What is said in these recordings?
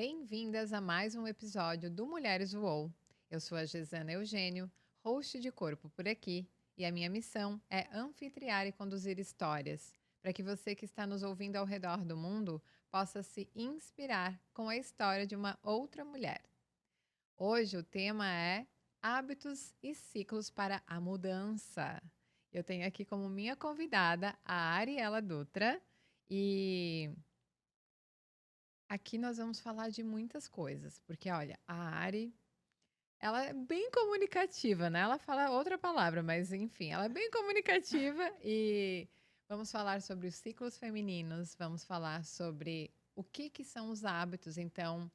Bem-vindas a mais um episódio do Mulheres Voou. Eu sou a Gesana Eugênio, host de Corpo por aqui, e a minha missão é anfitriar e conduzir histórias, para que você que está nos ouvindo ao redor do mundo possa se inspirar com a história de uma outra mulher. Hoje o tema é hábitos e ciclos para a mudança. Eu tenho aqui como minha convidada a Ariela Dutra e aqui nós vamos falar de muitas coisas, porque olha, a Ari, ela é bem comunicativa, né? Ela fala outra palavra, mas enfim, ela é bem comunicativa e vamos falar sobre os ciclos femininos, vamos falar sobre o que são os hábitos. Então,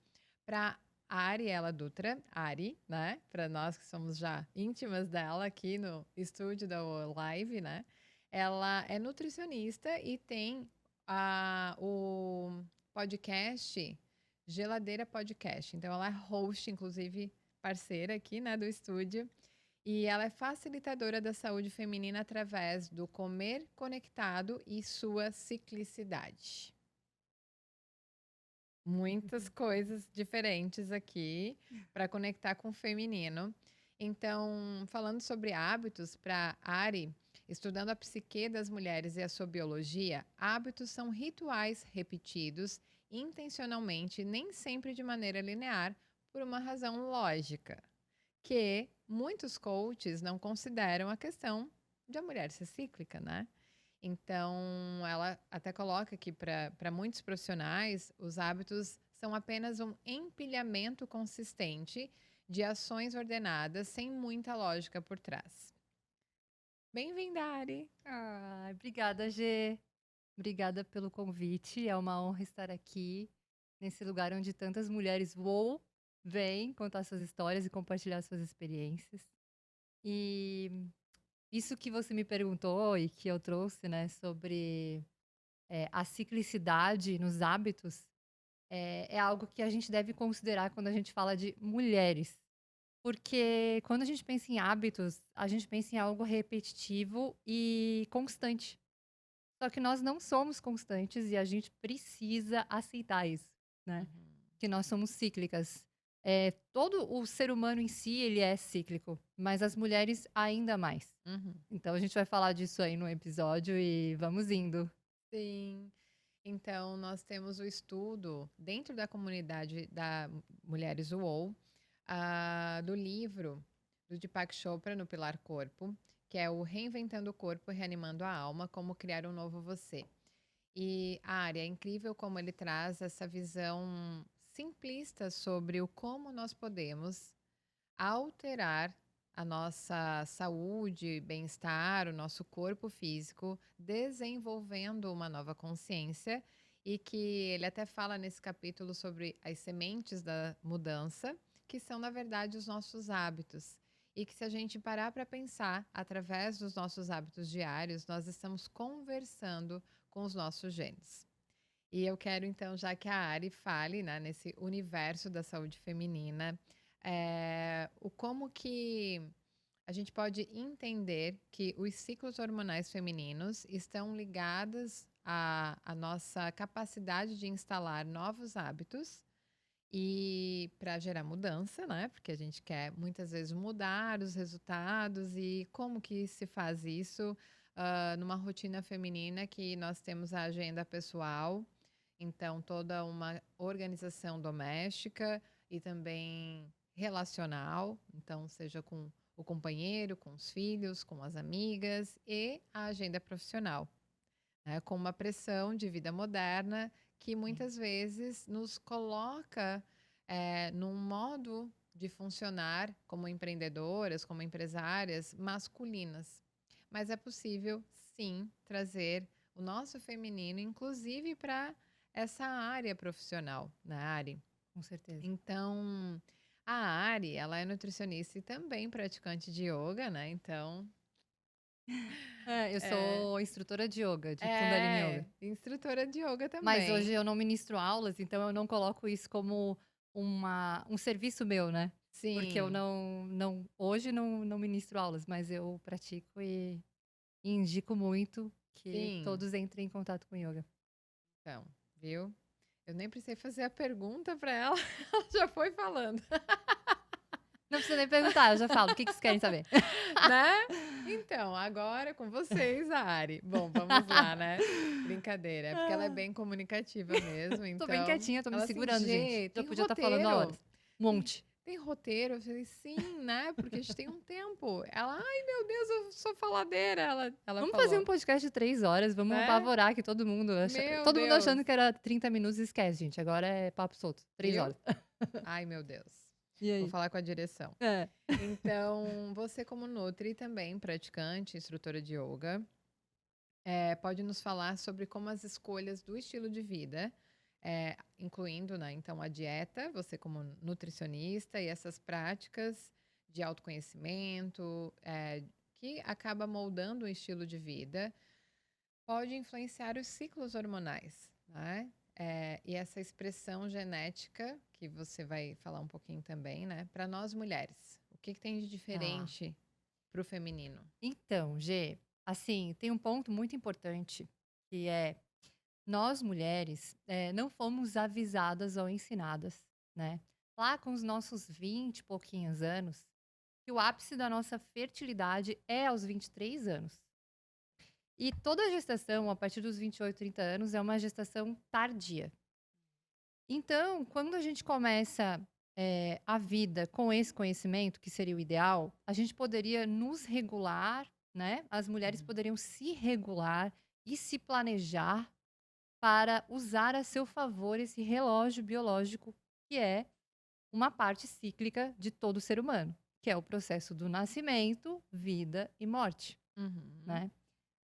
para a Ariela Dutra, Ari, né? Para nós que somos já íntimas dela aqui no estúdio da Live, né? Ela é nutricionista e tem o podcast Geladeira Podcast. Então, ela é host, inclusive parceira aqui, né, do estúdio. E ela é facilitadora da saúde feminina através do comer conectado e sua ciclicidade. Muitas coisas diferentes aqui para conectar com o feminino. Então, falando sobre hábitos, para Ari, estudando a psique das mulheres e a sua biologia, hábitos são rituais repetidos intencionalmente, nem sempre de maneira linear, por uma razão lógica, que muitos coaches não consideram a questão de a mulher ser cíclica, né? Então, ela até coloca que para muitos profissionais, os hábitos são apenas um empilhamento consistente de ações ordenadas sem muita lógica por trás. Bem-vinda, Ari! Obrigada, Gê. Obrigada pelo convite. É uma honra estar aqui, nesse lugar onde tantas mulheres vêm contar suas histórias e compartilhar suas experiências. E isso que você me perguntou e que eu trouxe, né, sobre a ciclicidade nos hábitos, é algo que a gente deve considerar quando a gente fala de mulheres. Porque quando a gente pensa em hábitos, a gente pensa em algo repetitivo e constante. Só que nós não somos constantes e a gente precisa aceitar isso, né? Uhum. Que nós somos cíclicas. Todo o ser humano em si, ele é cíclico, mas as mulheres ainda mais. Uhum. Então a gente vai falar disso aí no episódio e vamos indo. Sim. Então, nós temos o estudo dentro da comunidade da Mulheres UOL, do livro do Deepak Chopra no Pilar Corpo, que é o Reinventando o Corpo, Reanimando a Alma, Como Criar um Novo Você. E a área é incrível como ele traz essa visão simplista sobre o como nós podemos alterar a nossa saúde, bem-estar, o nosso corpo físico, desenvolvendo uma nova consciência, e que ele até fala nesse capítulo sobre as sementes da mudança, que são, na verdade, os nossos hábitos. E que se a gente parar para pensar, através dos nossos hábitos diários, nós estamos conversando com os nossos genes. E eu quero, então, já que a Ari fale, né, nesse universo da saúde feminina, o como que a gente pode entender que os ciclos hormonais femininos estão ligados à nossa capacidade de instalar novos hábitos e para gerar mudança, né? Porque a gente quer muitas vezes mudar os resultados e como que se faz isso numa rotina feminina que nós temos a agenda pessoal, então toda uma organização doméstica e também relacional, então seja com o companheiro, com os filhos, com as amigas e a agenda profissional, né? Com uma pressão de vida moderna que muitas vezes nos coloca num modo de funcionar como empreendedoras, como empresárias masculinas. Mas é possível, sim, trazer o nosso feminino, inclusive para essa área profissional, né, Ari? Com certeza. Então, a Ari, ela é nutricionista e também praticante de yoga, né? Então, Eu é, sou instrutora de yoga, de Kundalini Yoga. instrutora de yoga Mas hoje também. eu não ministro aulas, então eu não coloco isso como um serviço meu, né? Porque eu Sim, hoje não ministro aulas, mas eu pratico e indico muito que sim. todos entrem em contato com yoga. Então, viu? Eu nem precisei fazer a pergunta para ela, ela já foi falando, Não precisa nem perguntar, eu já falo. O que que vocês querem saber? né? Então, agora com vocês, Ari. Bom, vamos lá, né? Brincadeira, é porque ela é bem comunicativa mesmo, Tô bem então quietinha, tô me ela assim: segurando, gente. "Gê, Já tem podia estar falando há roteiro? horas. Um Tem monte. tem roteiro?" Eu falei: "Sim, né, porque a gente tem um tempo". Ela: "Ai, meu Deus, eu sou faladeira", ela Vamos fazer um falou, podcast de 3 horas, vamos né? apavorar aqui todo mundo. Meu Todo mundo Deus, achando que era 30 minutos, esquece, gente. Agora é papo solto. 3 viu? horas. Ai, meu Deus. E Vou aí? falar com a direção. É. Então, você como nutri também, praticante, instrutora de yoga, pode nos falar sobre como as escolhas do estilo de vida, incluindo, né, então a dieta, você como nutricionista e essas práticas de autoconhecimento, que acaba moldando o estilo de vida, pode influenciar os ciclos hormonais, né? E essa expressão genética, que você vai falar um pouquinho também, né? Para nós mulheres, o que tem de Tá. diferente para o feminino? Então, Gê, assim, tem um ponto muito importante, que é nós mulheres não fomos avisadas ou ensinadas, né? Lá com os nossos 20 e pouquinhos anos, que o ápice da nossa fertilidade é aos 23 anos. E toda gestação, a partir dos 28, 30 anos, é uma gestação tardia. Então, quando a gente começa a vida com esse conhecimento, que seria o ideal, a gente poderia nos regular, né? As mulheres Uhum. poderiam se regular e se planejar para usar a seu favor esse relógio biológico, que é uma parte cíclica de todo ser humano, que é o processo do nascimento, vida e morte, Uhum. né?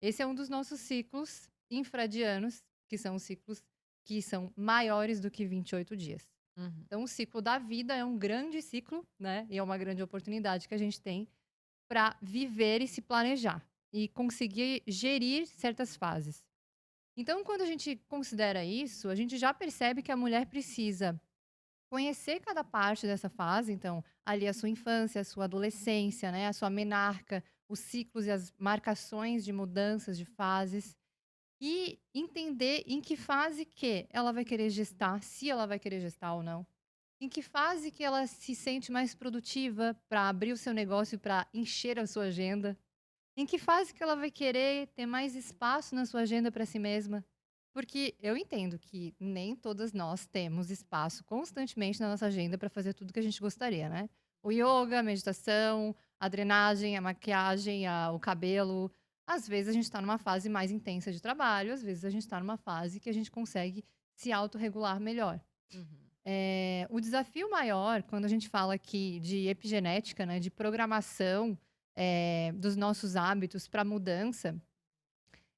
Esse é um dos nossos ciclos infradianos, que são os ciclos que são maiores do que 28 dias. Uhum. Então, o ciclo da vida é um grande ciclo, né? E é uma grande oportunidade que a gente tem para viver e se planejar e conseguir gerir certas fases. Então, quando a gente considera isso, a gente já percebe que a mulher precisa conhecer cada parte dessa fase, então, ali a sua infância, a sua adolescência, né, a sua menarca, os ciclos e as marcações de mudanças de fases e entender em que fase que ela vai querer gestar, se ela vai querer gestar ou não. Em que fase que ela se sente mais produtiva para abrir o seu negócio, para encher a sua agenda? Em que fase que ela vai querer ter mais espaço na sua agenda para si mesma? Porque eu entendo que nem todas nós temos espaço constantemente na nossa agenda para fazer tudo que a gente gostaria, né? O yoga, a meditação, a drenagem, a maquiagem, o cabelo. Às vezes a gente está numa fase mais intensa de trabalho, às vezes a gente está numa fase que a gente consegue se autorregular melhor. Uhum. O desafio maior, quando a gente fala aqui de epigenética, né, de programação dos nossos hábitos para mudança,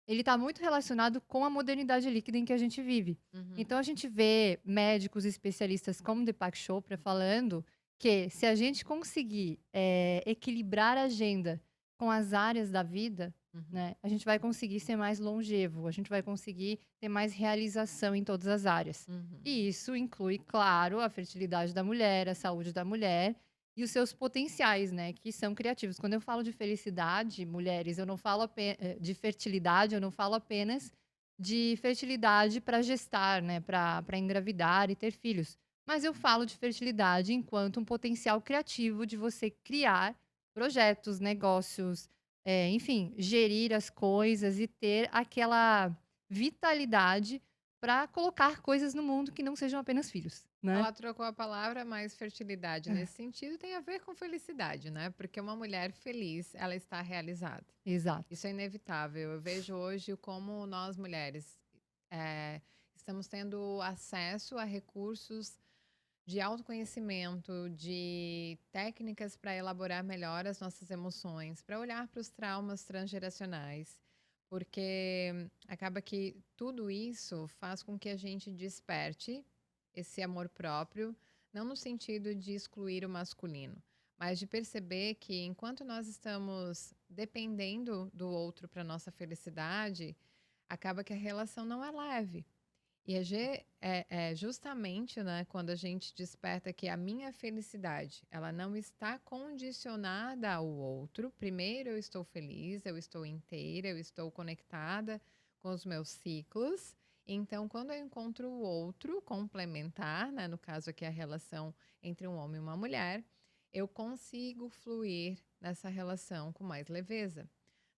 ele está muito relacionado com a modernidade líquida em que a gente vive. Uhum. Então a gente vê médicos especialistas como Deepak Chopra falando que se a gente conseguir equilibrar a agenda com as áreas da vida, Uhum. né, a gente vai conseguir ser mais longevo, a gente vai conseguir ter mais realização em todas as áreas. Uhum. E isso inclui, claro, a fertilidade da mulher, a saúde da mulher e os seus potenciais, né, que são criativos. Quando eu falo de felicidade, mulheres, eu não falo de fertilidade, eu não falo apenas de fertilidade para gestar, né, para engravidar e ter filhos. Mas eu falo de fertilidade enquanto um potencial criativo de você criar projetos, negócios, enfim, gerir as coisas e ter aquela vitalidade para colocar coisas no mundo que não sejam apenas filhos, né? Ela trocou a palavra, mas fertilidade nesse sentido tem a ver com felicidade, né? Porque uma mulher feliz, ela está realizada. Exato. Isso é inevitável. Eu vejo hoje como nós mulheres estamos tendo acesso a recursos de autoconhecimento, de técnicas para elaborar melhor as nossas emoções, para olhar para os traumas transgeracionais, porque acaba que tudo isso faz com que a gente desperte esse amor próprio, não no sentido de excluir o masculino, mas de perceber que enquanto nós estamos dependendo do outro para nossa felicidade, acaba que a relação não é leve. E é justamente, né, quando a gente desperta que a minha felicidade, ela não está condicionada ao outro. Primeiro eu estou feliz, eu estou inteira, eu estou conectada com os meus ciclos. Então, quando eu encontro o outro complementar, né, no caso aqui a relação entre um homem e uma mulher, eu consigo fluir nessa relação com mais leveza,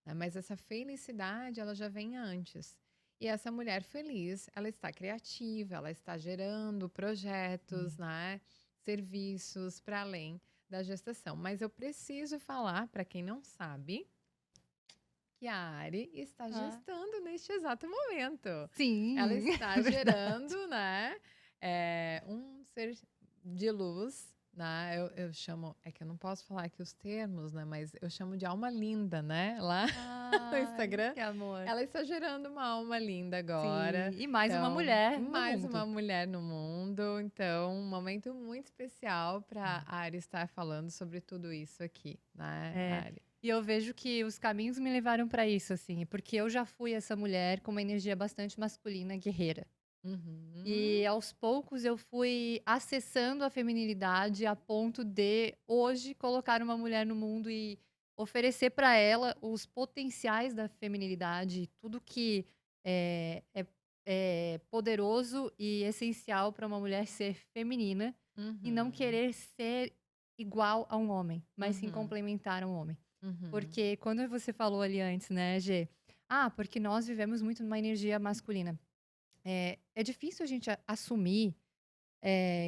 né? Mas essa felicidade, ela já vem antes. E essa mulher feliz, ela está criativa, ela está gerando projetos, Hum. né, serviços para além da gestação. Mas eu preciso falar, para quem não sabe, que a Ari está Ah, gestando neste exato momento. Ela sim, está é verdade. gerando, né, um ser de luz, né? Eu chamo, é que eu não posso falar aqui os termos, né? Mas eu chamo de alma linda, né? Lá no Ai, Instagram. que amor. Ela está gerando uma alma linda Sim, agora. e mais uma Então, mulher no mais uma mundo. mulher no mundo. Então, um momento muito especial para Hum. a Ari estar falando sobre tudo isso aqui, né, É, Ari? e eu vejo que os caminhos me levaram para isso, assim, porque eu já fui essa mulher com uma energia bastante masculina, guerreira. Uhum. E aos poucos eu fui acessando a feminilidade a ponto de hoje colocar uma mulher no mundo e oferecer para ela os potenciais da feminilidade, tudo que é poderoso e essencial para uma mulher ser feminina e não Uhum. querer ser igual a um homem, mas sim Uhum. complementar um homem. Uhum. Porque quando você falou ali antes, né, Gê? Ah, porque nós vivemos muito numa energia masculina. É difícil a gente assumir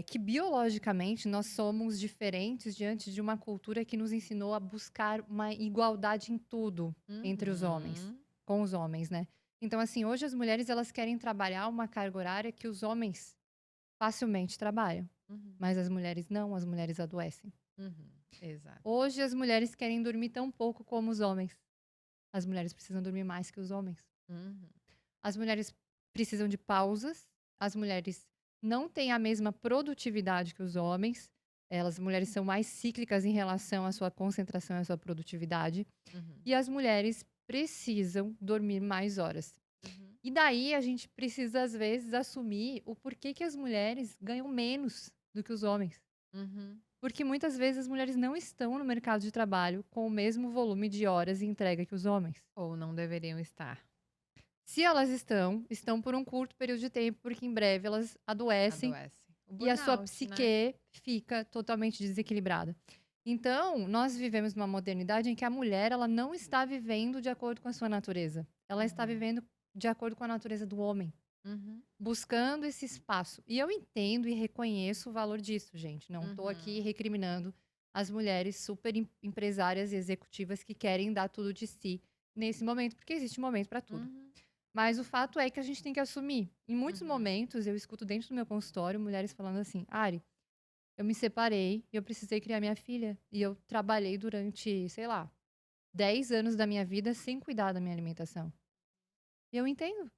que biologicamente nós somos diferentes diante de uma cultura que nos ensinou a buscar uma igualdade em tudo entre os homens, Uhum. com os homens, né? Então, assim, hoje as mulheres elas querem trabalhar uma carga horária que os homens facilmente trabalham, Uhum. mas as mulheres não, as mulheres adoecem. Uhum. Exato. Hoje as mulheres querem dormir tão pouco como os homens. As mulheres precisam dormir mais que os homens. Uhum. As mulheres precisam de pausas, as mulheres não têm a mesma produtividade que os homens. Elas, mulheres são mais cíclicas em relação à sua concentração e à sua produtividade. Uhum. E as mulheres precisam dormir mais horas. Uhum. E daí a gente precisa, às vezes, assumir o porquê que as mulheres ganham menos do que os homens. Uhum. Porque muitas vezes as mulheres não estão no mercado de trabalho com o mesmo volume de horas e entrega que os homens. Ou não deveriam estar. Se elas estão por um curto período de tempo, porque em breve elas adoecem Adoece. O e a sua burnout, né? psique fica totalmente desequilibrada. Então, nós vivemos numa modernidade em que a mulher ela não está vivendo de acordo com a sua natureza. Ela está Uhum. vivendo de acordo com a natureza do homem, Uhum. buscando esse espaço. E eu entendo e reconheço o valor disso, gente. Não estou aqui Uhum. recriminando as mulheres super empresárias e executivas que querem dar tudo de si nesse momento, porque existe um momento para tudo. Uhum. Mas o fato é que a gente tem que assumir. Em muitos Uhum. momentos, eu escuto dentro do meu consultório mulheres falando assim: Ari, eu me separei e eu precisei criar minha filha. E eu trabalhei durante, sei lá, 10 anos da minha vida sem cuidar da minha alimentação. E eu entendo.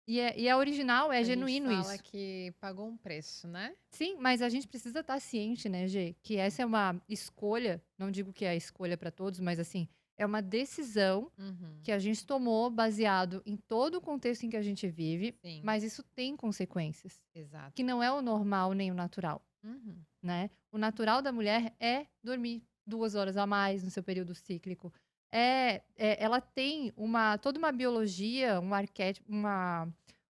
E é original, é A gente genuíno fala isso. que pagou um preço, né? Sim, mas a gente precisa estar ciente, né, Gê? Que essa é uma escolha. Não digo que é a escolha para todos, mas assim, é uma decisão Uhum. que a gente tomou baseado em todo o contexto em que a gente vive, Sim, mas isso tem consequências, que exato. não é o normal nem o natural, Uhum. né? O natural da mulher é dormir 2 horas a mais no seu período cíclico. Ela tem toda uma biologia, um arquétipo,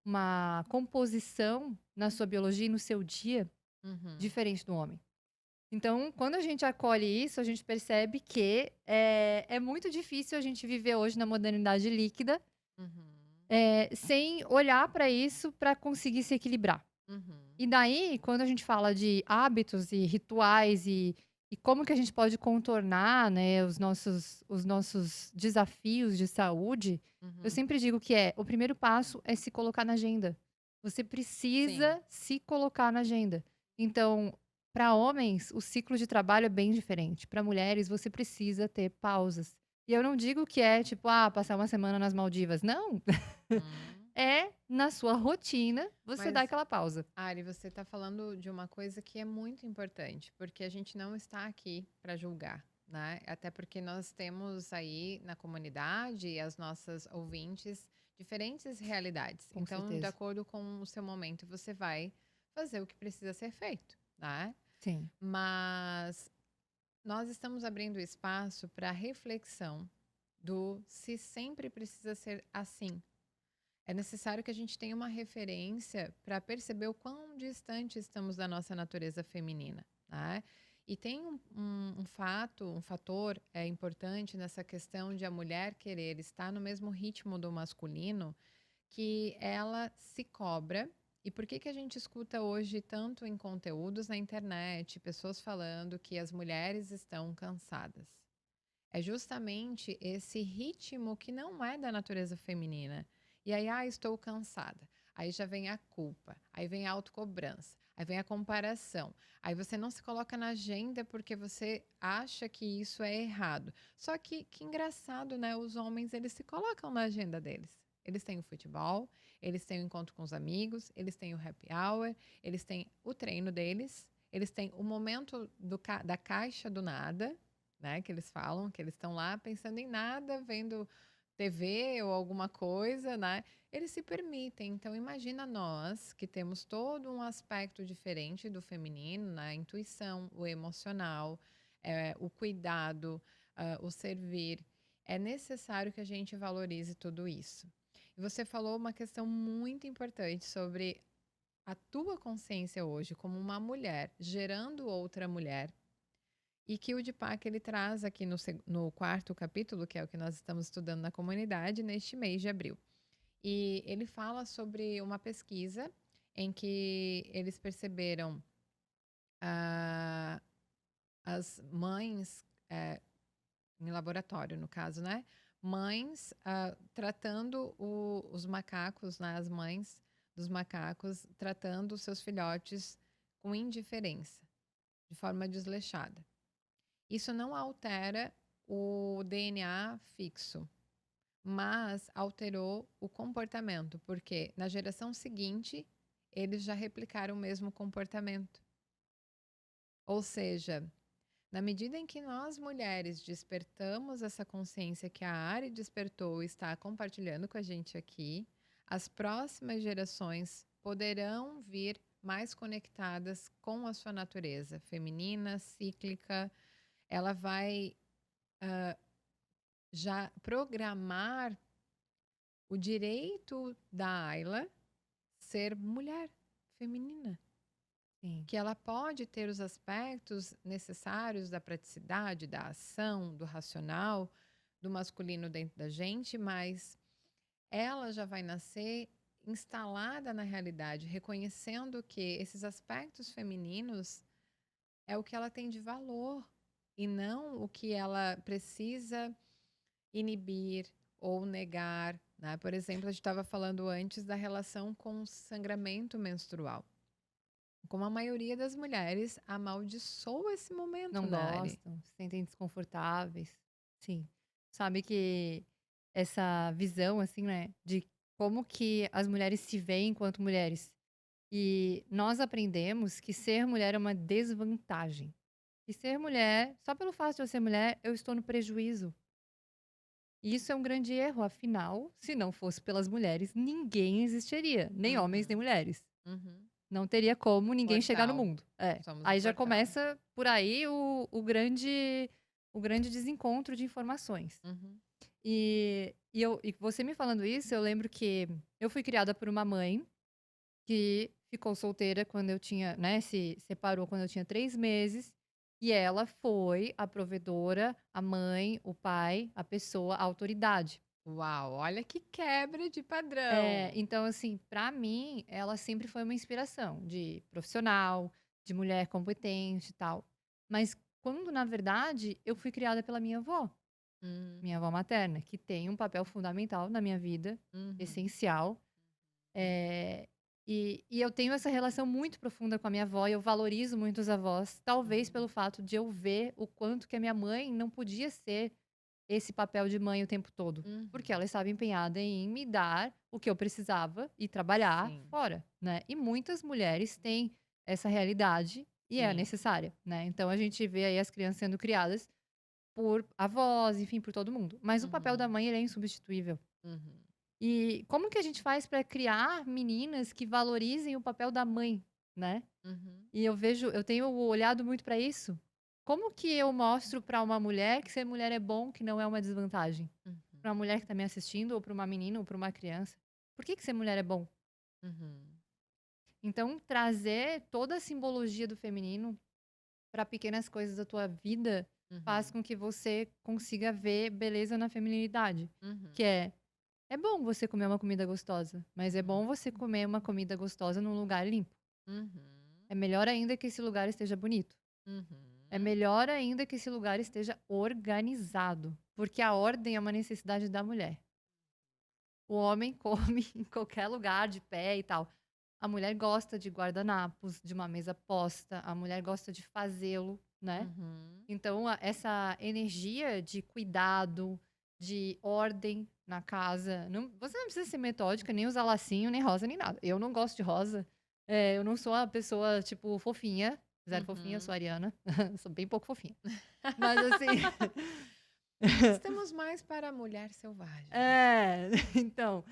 uma composição na sua biologia e no seu dia Uhum. diferente do homem. Então, quando a gente acolhe isso, a gente percebe que é muito difícil a gente viver hoje na modernidade líquida, Uhum. sem olhar para isso para conseguir se equilibrar. Uhum. E daí, quando a gente fala de hábitos e rituais e como que a gente pode contornar, né, os nossos desafios de saúde, eu Uhum. sempre digo que o primeiro passo é se colocar na agenda. Você Sim. precisa se colocar na agenda. Então, para homens, o ciclo de trabalho é bem diferente. Para mulheres, você precisa ter pausas. E eu não digo que é tipo, passar uma semana nas Maldivas. Não. Uhum. É na sua rotina você dar Mas, aquela pausa. Ari, você está falando de uma coisa que é muito importante, porque a gente não está aqui para julgar, né? Até porque nós temos aí na comunidade as nossas ouvintes diferentes realidades. Com Então, de certeza. acordo com o seu momento, você vai fazer o que precisa ser feito, né? Sim. Mas nós estamos abrindo espaço para reflexão do se sempre precisa ser assim. É necessário que a gente tenha uma referência para perceber o quão distante estamos da nossa natureza feminina, né? E tem um fator importante nessa questão de a mulher querer estar no mesmo ritmo do masculino, que ela se cobra. E por que que a gente escuta hoje tanto em conteúdos na internet, pessoas falando que as mulheres estão cansadas? É justamente esse ritmo que não é da natureza feminina. E aí, estou cansada. Aí já vem a culpa, aí vem a autocobrança, aí vem a comparação. Aí você não se coloca na agenda porque você acha que isso é errado. Só que engraçado, né? Os homens, eles se colocam na agenda deles. Eles têm o futebol, eles têm o encontro com os amigos, eles têm o happy hour, eles têm o treino deles, eles têm o momento da caixa do nada, né, que eles falam, que eles estão lá pensando em nada, vendo TV ou alguma coisa, né? Eles se permitem. Então, imagina nós que temos todo um aspecto diferente do feminino, na intuição, o emocional, o cuidado, o servir. É necessário que a gente valorize tudo isso. E você falou uma questão muito importante sobre a tua consciência hoje como uma mulher gerando outra mulher, e que o Deepak ele traz aqui no quarto capítulo, que é o que nós estamos estudando na comunidade, neste mês de abril. E ele fala sobre uma pesquisa em que eles perceberam ah, as mães, em laboratório, no caso, né? Mães tratando os macacos, né? As mães dos macacos tratando os seus filhotes com indiferença, de forma desleixada. Isso não altera o DNA fixo, mas alterou o comportamento, porque na geração seguinte eles já replicaram o mesmo comportamento. Ou seja, na medida em que nós mulheres despertamos essa consciência que a Ari despertou e está compartilhando com a gente aqui, as próximas gerações poderão vir mais conectadas com a sua natureza feminina, cíclica. Ela vai já programar o direito da Ayla ser mulher feminina. Sim. Que ela pode ter os aspectos necessários da praticidade, da ação, do racional, do masculino dentro da gente, mas ela já vai nascer instalada na realidade, reconhecendo que esses aspectos femininos é o que ela tem de valor e não o que ela precisa inibir ou negar, né? Por exemplo, a gente estava falando antes da relação com o sangramento menstrual. Como a maioria das mulheres amaldiçoa esse momento, Não né, Ari? gostam, se sentem desconfortáveis. Sim. Sabe que essa visão, assim, né, de como que as mulheres se veem enquanto mulheres. E nós aprendemos que ser mulher é uma desvantagem. E ser mulher, só pelo fato de eu ser mulher, eu estou no prejuízo. E isso é um grande erro, afinal, se não fosse pelas mulheres, ninguém existiria, nem homens nem Uhum, mulheres. uhum. Não teria como ninguém chegar no Portal. mundo. É. Somos o Aí já portal. começa por aí o grande desencontro de informações. Uhum, E você me falando isso, eu lembro que eu fui criada por uma mãe que ficou solteira quando eu tinha, né, se separou quando eu tinha 3 meses. E ela foi a provedora, a mãe, o pai, a pessoa, a autoridade. Uau, olha que quebra de padrão. Então, assim, pra mim, ela sempre foi uma inspiração de profissional, de mulher competente e tal. Mas quando, na verdade, eu fui criada pela Uhum, minha avó materna, que tem um papel fundamental na minha vida, uhum, essencial. Eh, e eu tenho essa relação muito profunda com a minha avó e eu valorizo muito os avós, talvez uhum, pelo fato de eu ver o quanto que a minha mãe não podia ser esse papel de mãe o tempo todo, porque uhum. ela estava empenhada em me dar o que eu precisava e trabalhar Sim, fora, né. E muitas mulheres têm essa realidade e é sim. necessária, né. Então a gente vê aí as crianças sendo criadas por avós, enfim, por todo mundo. Mas o papel da Uhum, mãe, ele é insubstituível. uhum, E como que a gente faz para criar meninas que valorizem o papel da mãe, né? uhum, E eu tenho olhado muito para isso. Como que eu mostro para uma mulher que ser mulher é bom, que não é uma desvantagem? uhum. Para uma mulher que está me assistindo, ou para uma menina, ou para uma criança. Por que ser mulher é bom? Uhum. Então, trazer toda a simbologia do feminino para pequenas coisas da tua vida faz Uhum. com que você consiga ver beleza na feminilidade. Uhum. Que é bom você comer uma comida gostosa, mas é Uhum. bom você comer uma comida gostosa num lugar limpo. Uhum. É melhor ainda que esse lugar esteja bonito. É Uhum. melhor ainda que esse lugar esteja organizado, porque a ordem é uma necessidade da mulher. O homem come em qualquer lugar, de pé e tal. A mulher gosta de guardanapos, de uma mesa posta, a mulher gosta de fazê-lo, né? Uhum. Então, essa energia de cuidado, de ordem na casa. Você não precisa ser metódica, nem usar lacinho, nem rosa, nem nada. Eu não gosto de rosa. Eu não sou a pessoa, tipo, fofinha. Zero fofinha, eu sou Uhum. a Ariana. Sou bem pouco fofinha. Mas assim. Estamos mais para a mulher selvagem. É, então.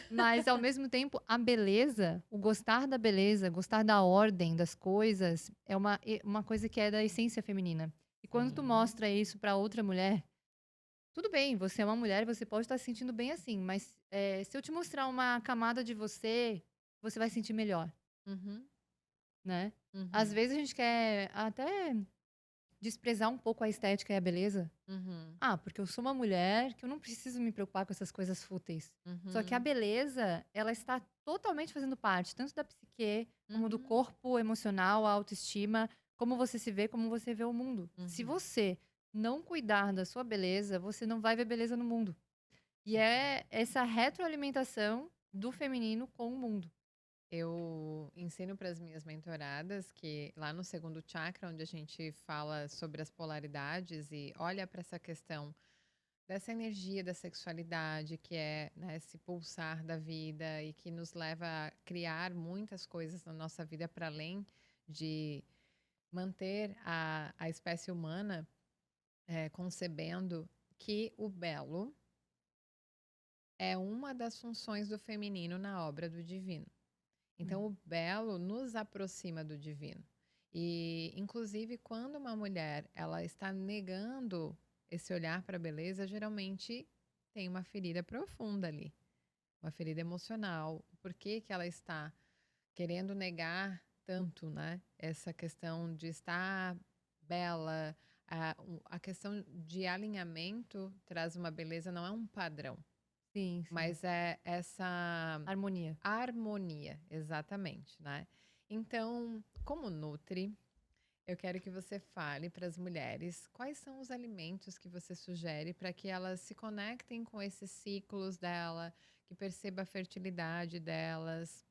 Mas ao mesmo tempo, a beleza, o gostar da beleza, gostar da ordem das coisas, é uma coisa que é da essência feminina. E quando tu Sim. mostra isso pra outra mulher, tudo bem, você é uma mulher e você pode estar se sentindo bem assim, mas se eu te mostrar uma camada de você, você vai sentir melhor, Uhum. né? Às Uhum. vezes a gente quer até desprezar um pouco a estética e a beleza. Uhum. Ah, porque eu sou uma mulher que eu não preciso me preocupar com essas coisas fúteis. Só que a Uhum. beleza, ela está totalmente fazendo parte, tanto da psique, como do Uhum. corpo emocional, a autoestima, como você se vê, como você vê o mundo. Se Uhum. você não cuidar da sua beleza, você não vai ver beleza no mundo. E é essa retroalimentação do feminino com o mundo. Eu ensino para as minhas mentoradas que lá no segundo chakra, onde a gente fala sobre as polaridades e olha para essa questão dessa energia da sexualidade, que é, né, esse pulsar da vida e que nos leva a criar muitas coisas na nossa vida para além de manter a espécie humana concebendo que o belo é uma das funções do feminino na obra do divino. Então, o belo nos aproxima do divino. E, inclusive, quando uma mulher ela está negando esse olhar para a beleza, geralmente tem uma ferida profunda ali, uma ferida emocional. Por que que ela está querendo negar tanto, né? Essa questão de estar bela, a questão de alinhamento traz uma beleza, não é um padrão, Sim, sim. mas é essa Harmonia. harmonia, exatamente, né? Então, como Nutri, eu quero que você fale para as mulheres quais são os alimentos que você sugere para que elas se conectem com esses ciclos dela, que perceba a fertilidade delas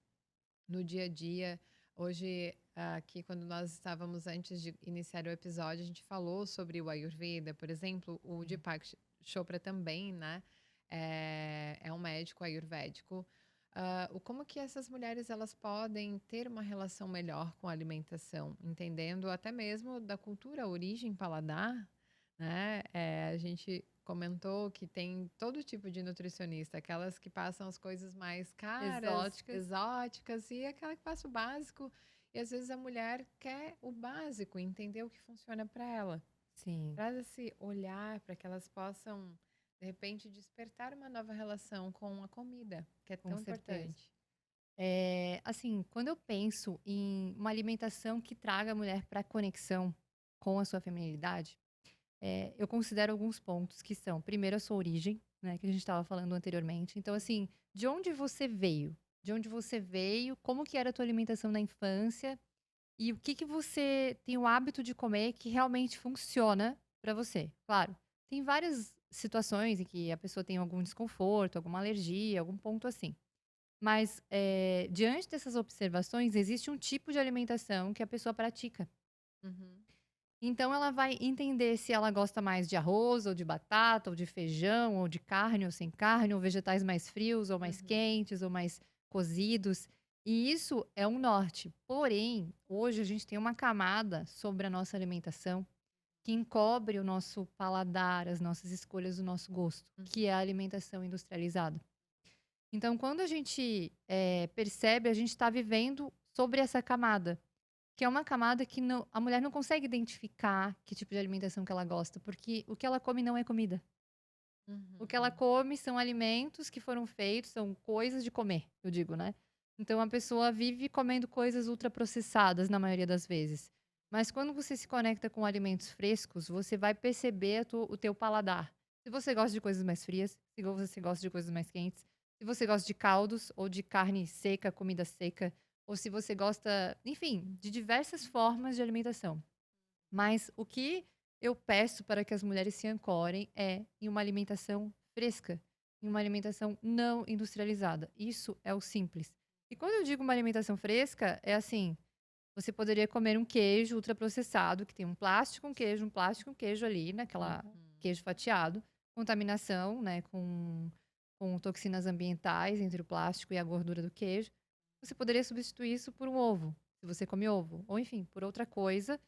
no dia a dia. Hoje, aqui, quando nós estávamos antes de iniciar o episódio, a gente falou sobre o Ayurveda, por exemplo, o Sim. Deepak Chopra também, né? É um médico ayurvédico. Como que essas mulheres elas podem ter uma relação melhor com a alimentação, entendendo até mesmo da cultura, origem, paladar, né? A gente comentou que tem todo tipo de nutricionista, aquelas que passam as coisas mais caras, Exóticas. exóticas, e aquela que passa o básico. E às vezes a mulher quer o básico, entender o que funciona para ela. Sim, Traz esse olhar para que elas possam, de repente, despertar uma nova relação com a comida, que é com tão certeza. importante. Assim, quando eu penso em uma alimentação que traga a mulher para conexão com a sua feminilidade, eu considero alguns pontos que são, primeiro, a sua origem, né, que a gente estava falando anteriormente. Então, assim, de onde você veio? De onde você veio? Como que era a tua alimentação na infância? E o que que você tem o hábito de comer que realmente funciona para você? Claro, tem várias situações em que a pessoa tem algum desconforto, alguma alergia, algum ponto assim. Mas, diante dessas observações, existe um tipo de alimentação que a pessoa pratica. Uhum, Então ela vai entender se ela gosta mais de arroz, ou de batata, ou de feijão, ou de carne, ou sem carne, ou vegetais mais frios, ou mais uhum, quentes, ou mais cozidos. E isso é um norte. Porém, hoje a gente tem uma camada sobre a nossa alimentação que encobre o nosso paladar, as nossas escolhas, o nosso gosto, que uhum, é a alimentação industrializada. Então, quando a gente, percebe, a gente está vivendo sobre essa camada, que é uma camada que a mulher não consegue identificar que tipo de alimentação que ela gosta, porque o que ela come não é comida. O que ela Uhum. come são alimentos que foram feitos, são coisas de comer, eu digo, né. Então a pessoa vive comendo coisas ultraprocessadas na maioria das vezes. Mas quando você se conecta com alimentos frescos, você vai perceber o teu paladar. Se você gosta de coisas mais frias, se você gosta de coisas mais quentes, se você gosta de caldos ou de carne seca, comida seca, ou se você gosta, enfim, de diversas formas de alimentação. Mas o que eu peço para que as mulheres se ancorem é em uma alimentação fresca, em uma alimentação não industrializada. Isso é o simples. E quando eu digo uma alimentação fresca, é assim: você poderia comer um queijo ultraprocessado, que tem um plástico, um queijo ali, naquela Uhum. queijo fatiado, contaminação, né, com toxinas ambientais entre o plástico e a gordura do queijo. Você poderia substituir isso por um ovo, se você come ovo, ou enfim, por outra coisa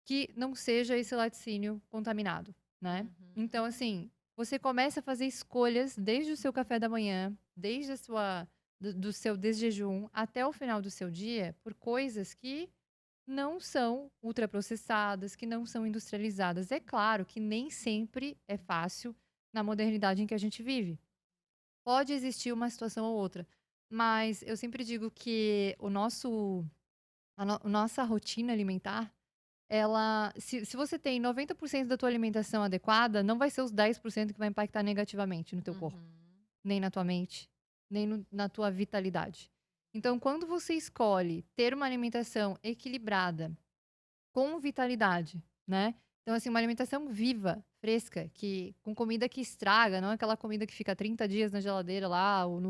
que não seja esse laticínio contaminado, né. Então, Uhum. assim, você começa a fazer escolhas desde o seu café da manhã, desde a sua do seu desjejum até o final do seu dia, por coisas que não são ultraprocessadas, que não são industrializadas. É claro que nem sempre é fácil na modernidade em que a gente vive. Pode existir uma situação ou outra, mas eu sempre digo que o nosso a no nossa rotina alimentar ela se você tem 90% da tua alimentação adequada, não vai ser os 10% que vai impactar negativamente no teu corpo, Uhum. nem na tua mente, nem na tua vitalidade. Então, quando você escolhe ter uma alimentação equilibrada, com vitalidade, né, então, assim, uma alimentação viva, fresca, que com comida que estraga, não aquela comida que fica 30 dias na geladeira lá ou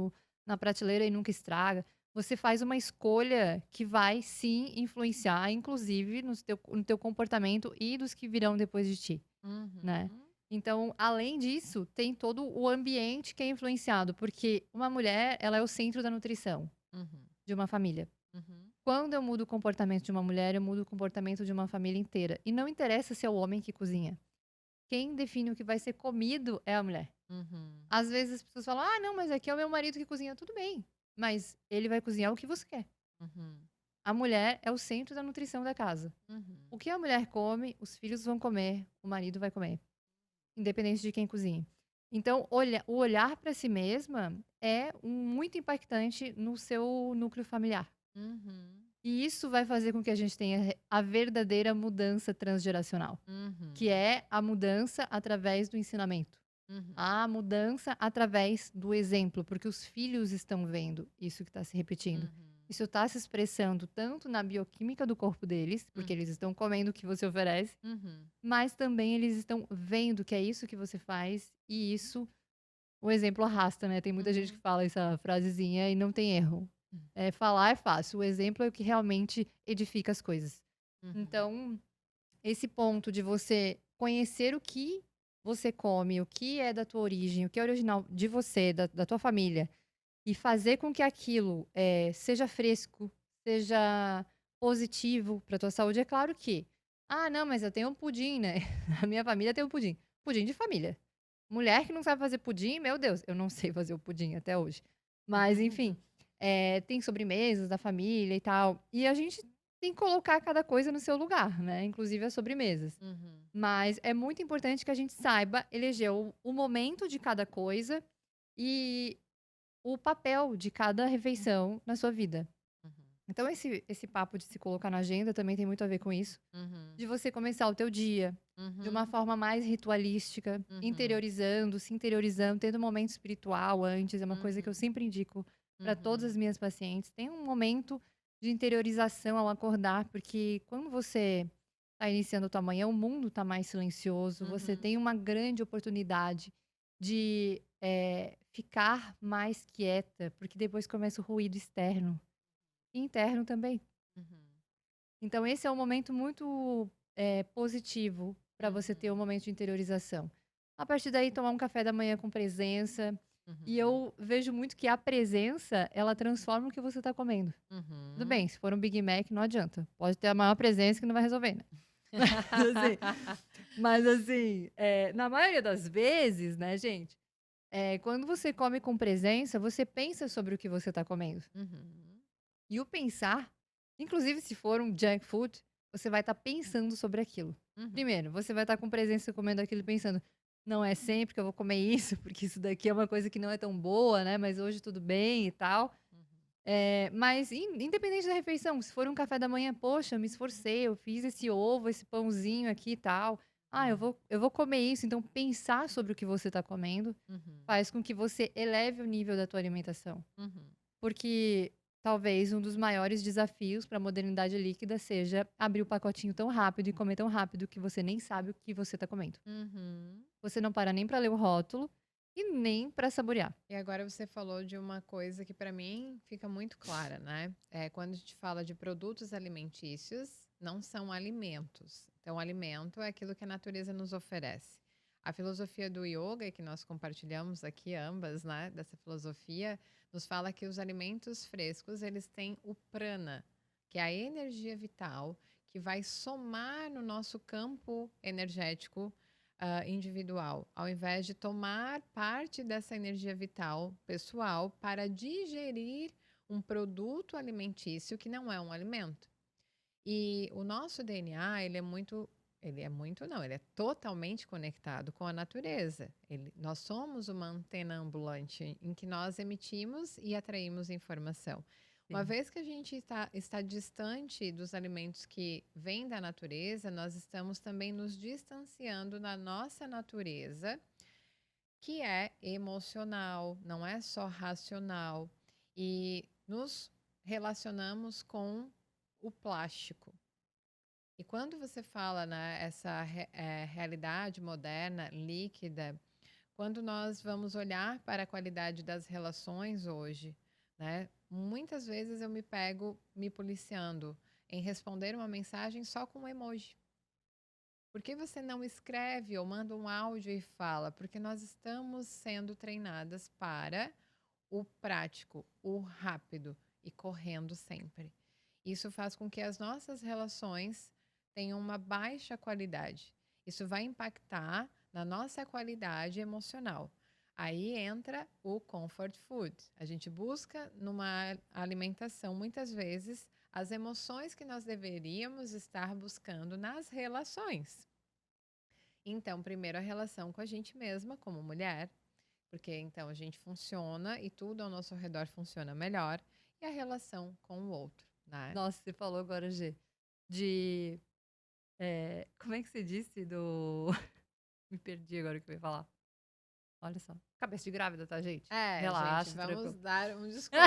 na prateleira e nunca estraga. Você faz uma escolha que vai sim influenciar, inclusive no teu comportamento e dos que virão depois de ti, né. Uhum. Então, além disso, tem todo o ambiente que é influenciado, porque uma mulher, ela é o centro da nutrição Uhum. de uma família. Uhum. Quando eu mudo o comportamento de uma mulher, eu mudo o comportamento de uma família inteira. E não interessa se é o homem que cozinha. Quem define o que vai ser comido é a mulher. Uhum. Às vezes as pessoas falam: ah, não, mas aqui é o meu marido que cozinha. Tudo bem. Mas ele vai cozinhar o que você quer. Uhum. A mulher é o centro da nutrição da casa. O Uhum. que a mulher come, os filhos vão comer, o marido vai comer. Independente de quem cozinhe. Então, o olhar para si mesma é muito impactante no seu núcleo familiar. Uhum. E isso vai fazer com que a gente tenha a verdadeira mudança transgeracional, que Uhum. é a mudança através do ensinamento, Uhum. a mudança através do exemplo, porque os filhos estão vendo isso que está se repetindo. Uhum. Isso está se expressando tanto na bioquímica do corpo deles, porque Uhum. eles estão comendo o que você oferece, Uhum. mas também eles estão vendo que é isso que você faz e isso o exemplo arrasta, né, tem muita gente que Uhum. fala essa frasezinha e não tem erro. Falar é fácil, o exemplo é o que realmente edifica as coisas. Uhum. Então, esse ponto de você conhecer o que você come, o que é da tua origem, o que é original de você, da tua família, e fazer com que aquilo, seja fresco, seja positivo para tua saúde, é claro que: "Ah, não, mas eu tenho um pudim, né, a minha família tem um pudim". Pudim de família. Mulher que não sabe fazer pudim, meu Deus, eu não sei fazer o pudim até hoje. Mas enfim, tem sobremesas da família e tal, e a gente tem que colocar cada coisa no seu lugar, né, inclusive as sobremesas. Uhum. Mas é muito importante que a gente saiba eleger o momento de cada coisa e o papel de cada refeição na sua vida. Uhum. Então esse papo de se colocar na agenda também tem muito a ver com isso, Uhum. de você começar o teu dia de uma Uhum. forma mais ritualística, Uhum. interiorizando, se interiorizando, tendo um momento espiritual antes, é uma coisa que eu Uhum. sempre indico para todas as Uhum. minhas pacientes. Tem um momento de interiorização ao acordar, porque quando você está iniciando a tua manhã, o mundo está mais silencioso, você Uhum. tem uma grande oportunidade de ficar mais quieta, porque depois começa o ruído externo e interno também. Uhum. Então esse é um momento muito, positivo para você ter um Uhum. momento de interiorização. A partir daí tomar um café da manhã com presença, e Uhum. eu vejo muito que a presença, ela transforma o que você está comendo. Tudo Uhum. bem, se for um Big Mac não adianta, pode ter a maior presença que não vai resolver, né. Assim, mas assim, na maioria das vezes, né, gente, quando você come com presença, você pensa sobre o que você está comendo. Uhum. E o pensar, inclusive se for um junk food, você vai estar pensando sobre aquilo. Uhum. Primeiro, você vai estar com presença comendo aquilo e pensando: não é sempre que eu vou comer isso, porque isso daqui é uma coisa que não é tão boa, né, mas hoje tudo bem e tal. Uhum. Mas independente da refeição, se for um café da manhã, poxa, eu me esforcei, eu fiz esse ovo, esse pãozinho aqui e tal. Ah, eu Uhum. vou eu vou comer isso, então pensar sobre o que você está comendo, Uhum. faz com que você eleve o nível da tua alimentação. Uhum. Porque talvez um dos maiores desafios para a modernidade líquida seja abrir o pacotinho tão rápido e comer tão rápido que você nem sabe o que você está comendo. Uhum. Você não para nem para ler o rótulo e nem para saborear. E agora você falou de uma coisa que para mim fica muito clara, né? Quando a gente fala de produtos alimentícios, não são alimentos. Então, alimento é aquilo que a natureza nos oferece. A filosofia do yoga, que nós compartilhamos aqui ambas, né, dessa filosofia, nos fala que os alimentos frescos, eles têm o prana, que é a energia vital que vai somar no nosso campo energético individual, ao invés de tomar parte dessa energia vital pessoal para digerir um produto alimentício que não é um alimento. E o nosso DNA, ele é totalmente conectado com a natureza. Nós somos uma antena ambulante em que nós emitimos e atraímos informação. Uma Sim. vez que a gente está distante dos alimentos que vêm da natureza, nós estamos também nos distanciando da nossa natureza, que é emocional, não é só racional. E nos relacionamos com o plástico. E quando você fala, né, essa realidade moderna, líquida, quando nós vamos olhar para a qualidade das relações hoje, né, muitas vezes eu me pego me policiando em responder uma mensagem só com um emoji. Por que você não escreve ou manda um áudio e fala? Porque nós estamos sendo treinadas para o prático, o rápido e correndo sempre. Isso faz com que as nossas relações tenham uma baixa qualidade. Isso vai impactar na nossa qualidade emocional. Aí entra o comfort food. A gente busca numa alimentação, muitas vezes, as emoções que nós deveríamos estar buscando nas relações. Então, primeiro a relação com a gente mesma, como mulher, porque então a gente funciona e tudo ao nosso redor funciona melhor, e a relação com o outro, né? Nossa, você falou agora, G, de como é que você disse? Me perdi agora o que eu ia falar. Olha só. Cabeça de grávida, tá, gente? Gente, Relaxa, vamos tranquilo. dar um desconto.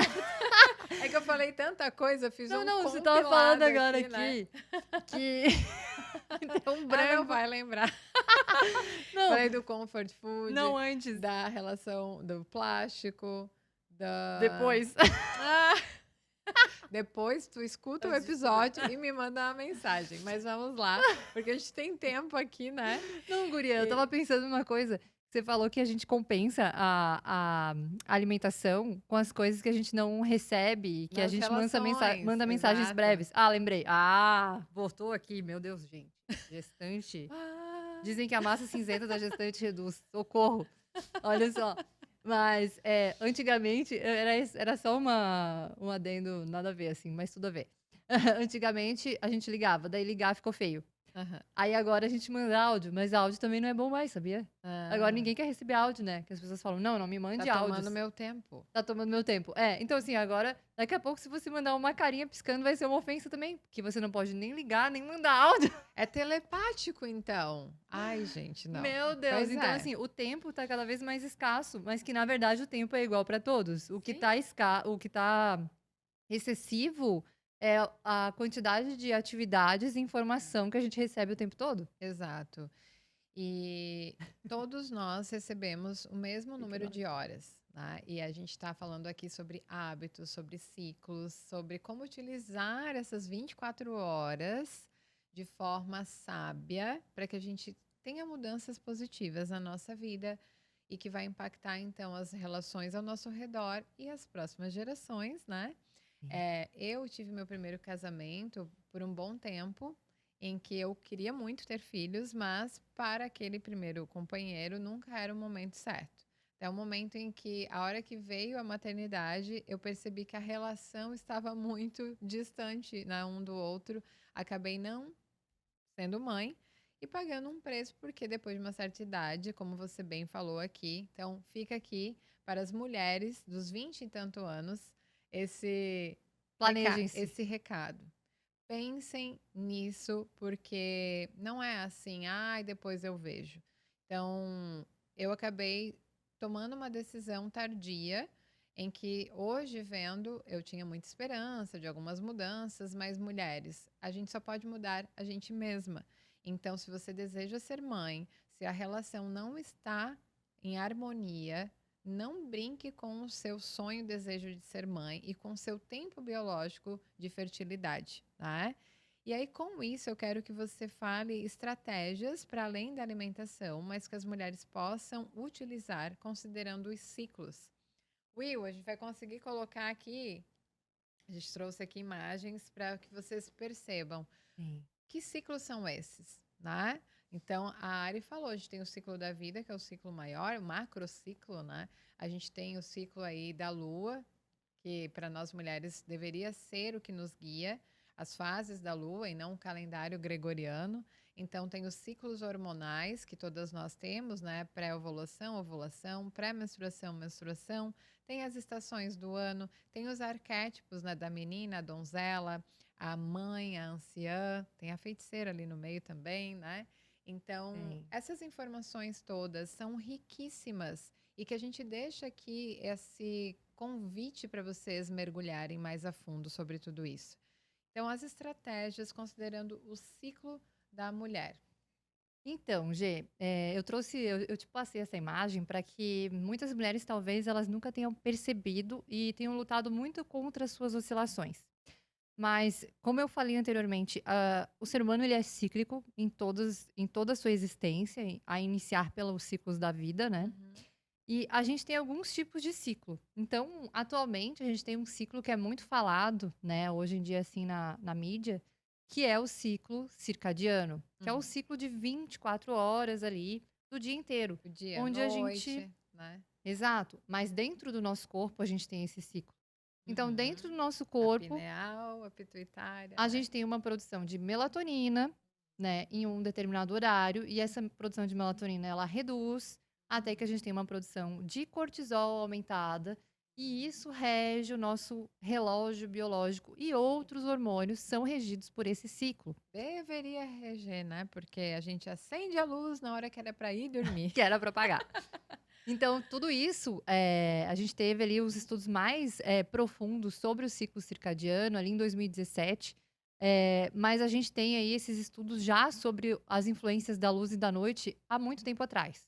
É que eu falei tanta coisa, fiz Não, um não, você tava falando compilado agora aqui, né? aqui que deu um Não branco. vai lembrar. Não, Falei do comfort food, não antes. da relação do plástico, da. Depois. Ah! Depois tu escuta o Antes de episódio e me manda uma mensagem. Mas vamos lá, porque a gente tem tempo aqui, né? Não, guria, eu E tava pensando numa coisa. Você falou que a gente compensa a alimentação com as coisas que a gente não recebe, que a nas gente relações, manda mensagens exato. breves. Ah, lembrei. Ah, voltou aqui. Meu Deus, gente. Gestante. Ah, Dizem que a massa cinzenta da gestante reduz. Socorro. Olha só. Mas, antigamente, era só um adendo, nada a ver, assim, mas tudo a ver. Antigamente, a gente ligava, daí ligar ficou feio. aham. Aí agora a gente manda áudio, mas áudio também não é bom mais, sabia? Agora Ah, ninguém quer receber áudio, né? Que as pessoas falam, não, não me tá mande tomando áudios, meu tempo. tá tomando meu tempo. Então assim, agora, daqui a pouco, se você mandar uma carinha piscando, vai ser uma ofensa também, porque você não pode nem ligar, nem mandar áudio. É telepático, então. Ai, gente, não. Meu Deus, Pois então é. assim, o tempo tá cada vez mais escasso, mas que na verdade o tempo é igual para todos. Sim, O que tá excessivo é a quantidade de atividades e informação que a gente recebe o tempo todo. exato. E todos nós recebemos o mesmo Fica número na hora. de horas, né? E a gente está falando aqui sobre hábitos, sobre ciclos, sobre como utilizar essas 24 horas de forma sábia para que a gente tenha mudanças positivas na nossa vida e que vai impactar então as relações ao nosso redor e as próximas gerações, né? Sim. Eu tive meu primeiro casamento por um bom tempo, em que eu queria muito ter filhos, mas para aquele primeiro companheiro nunca era o momento certo. Até o momento em que, a hora que veio a maternidade, eu percebi que a relação estava muito distante, né, um do outro. Acabei não sendo mãe e pagando um preço, porque depois de uma certa idade, como você bem falou aqui, então fica aqui para as mulheres dos 20 e tanto anos esse, Planejem-se. esse recado. Pensem nisso, porque não é assim, ai, depois eu vejo. Então, eu acabei tomando uma decisão tardia, em que hoje vendo, eu tinha muita esperança de algumas mudanças, mas mulheres, a gente só pode mudar a gente mesma. Então, se você deseja ser mãe, se a relação não está em harmonia, não brinque com o seu sonho e desejo de ser mãe e com o seu tempo biológico de fertilidade, tá? E aí, com isso, eu quero que você fale estratégias para além da alimentação, mas que as mulheres possam utilizar considerando os ciclos. Will, a gente vai conseguir colocar aqui, a gente trouxe aqui imagens para que vocês percebam Sim. que ciclos são esses, né? Então, a Ari falou, a gente tem o ciclo da vida, que é o ciclo maior, o macrociclo, né? A gente tem o ciclo aí da lua, que para nós mulheres deveria ser o que nos guia, as fases da lua e não o calendário gregoriano. Então, tem os ciclos hormonais que todas nós temos, né? Pré-ovulação, ovulação, pré-menstruação, menstruação. Tem as estações do ano, tem os arquétipos, né? Da menina, a donzela, a mãe, a anciã, tem a feiticeira ali no meio também, né? Então, Sim. essas informações todas são riquíssimas e que a gente deixa aqui esse convite para vocês mergulharem mais a fundo sobre tudo isso. Então, as estratégias considerando o ciclo da mulher. Então, Gê, eu te passei essa imagem para que muitas mulheres, talvez, elas nunca tenham percebido e tenham lutado muito contra as suas oscilações. Mas, como eu falei anteriormente, o ser humano ele é cíclico em toda a sua existência, a iniciar pelos ciclos da vida, né? Uhum. E a gente tem alguns tipos de ciclo. Então, atualmente, a gente tem um ciclo que é muito falado, né, hoje em dia, assim, na mídia, que é o ciclo circadiano, que é o Uhum. ciclo de 24 horas ali do dia inteiro. O dia, a Onde a gente. noite, né? Exato, mas dentro do nosso corpo a gente tem esse ciclo. Então, dentro do Uhum. nosso A corpo, pineal, a pituitária, a né? gente tem uma produção de melatonina, né, em um determinado horário, e essa produção de melatonina ela reduz até que a gente tem uma produção de cortisol aumentada, e isso rege o nosso relógio biológico e outros hormônios são regidos por esse ciclo, Deveria reger, né? Porque a gente acende a luz na hora que era para ir dormir. que era para pagar. Então, tudo isso, a gente teve ali os estudos mais profundos sobre o ciclo circadiano ali em 2017. Mas a gente tem aí esses estudos já sobre as influências da luz e da noite há muito tempo atrás.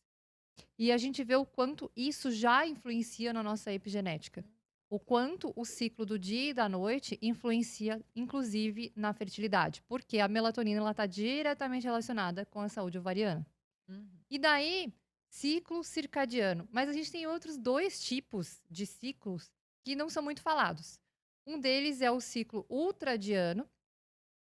E a gente vê o quanto isso já influencia na nossa epigenética. O quanto o ciclo do dia e da noite influencia, inclusive, na fertilidade. Porque a melatonina está diretamente relacionada com a saúde ovariana. Uhum. E daí, ciclo circadiano. Mas a gente tem outros dois tipos de ciclos que não são muito falados. Um deles é o ciclo ultradiano,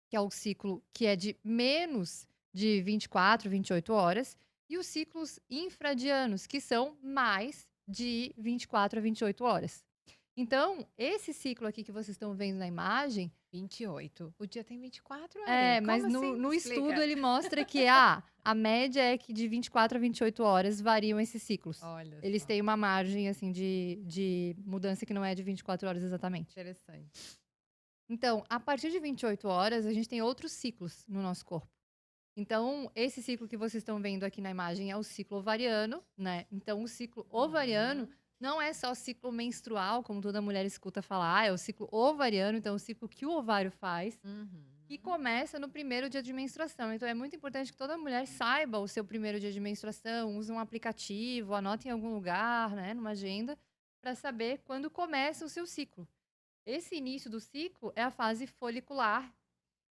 que é o ciclo que é de menos de 24, 28 horas, e os ciclos infradianos, que são mais de 24 a 28 horas. Então, esse ciclo aqui que vocês estão vendo na imagem. 28. O dia tem 24, Ari. Mas Como assim? no Explica. estudo ele mostra que a média é que de 24 a 28 horas variam esses ciclos. Olha Eles só. têm uma margem assim de mudança que não é de 24 horas exatamente. Interessante. Então, a partir de 28 horas, a gente tem outros ciclos no nosso corpo. Então, esse ciclo que vocês estão vendo aqui na imagem é o ciclo ovariano, né? Então, o ciclo ovariano não é só ciclo menstrual, como toda mulher escuta falar, é o ciclo ovariano, então é o ciclo que o ovário faz, que começa no primeiro dia de menstruação. Então, é muito importante que toda mulher saiba o seu primeiro dia de menstruação, use um aplicativo, anote em algum lugar, né, numa agenda, para saber quando começa o seu ciclo. Esse início do ciclo é a fase folicular,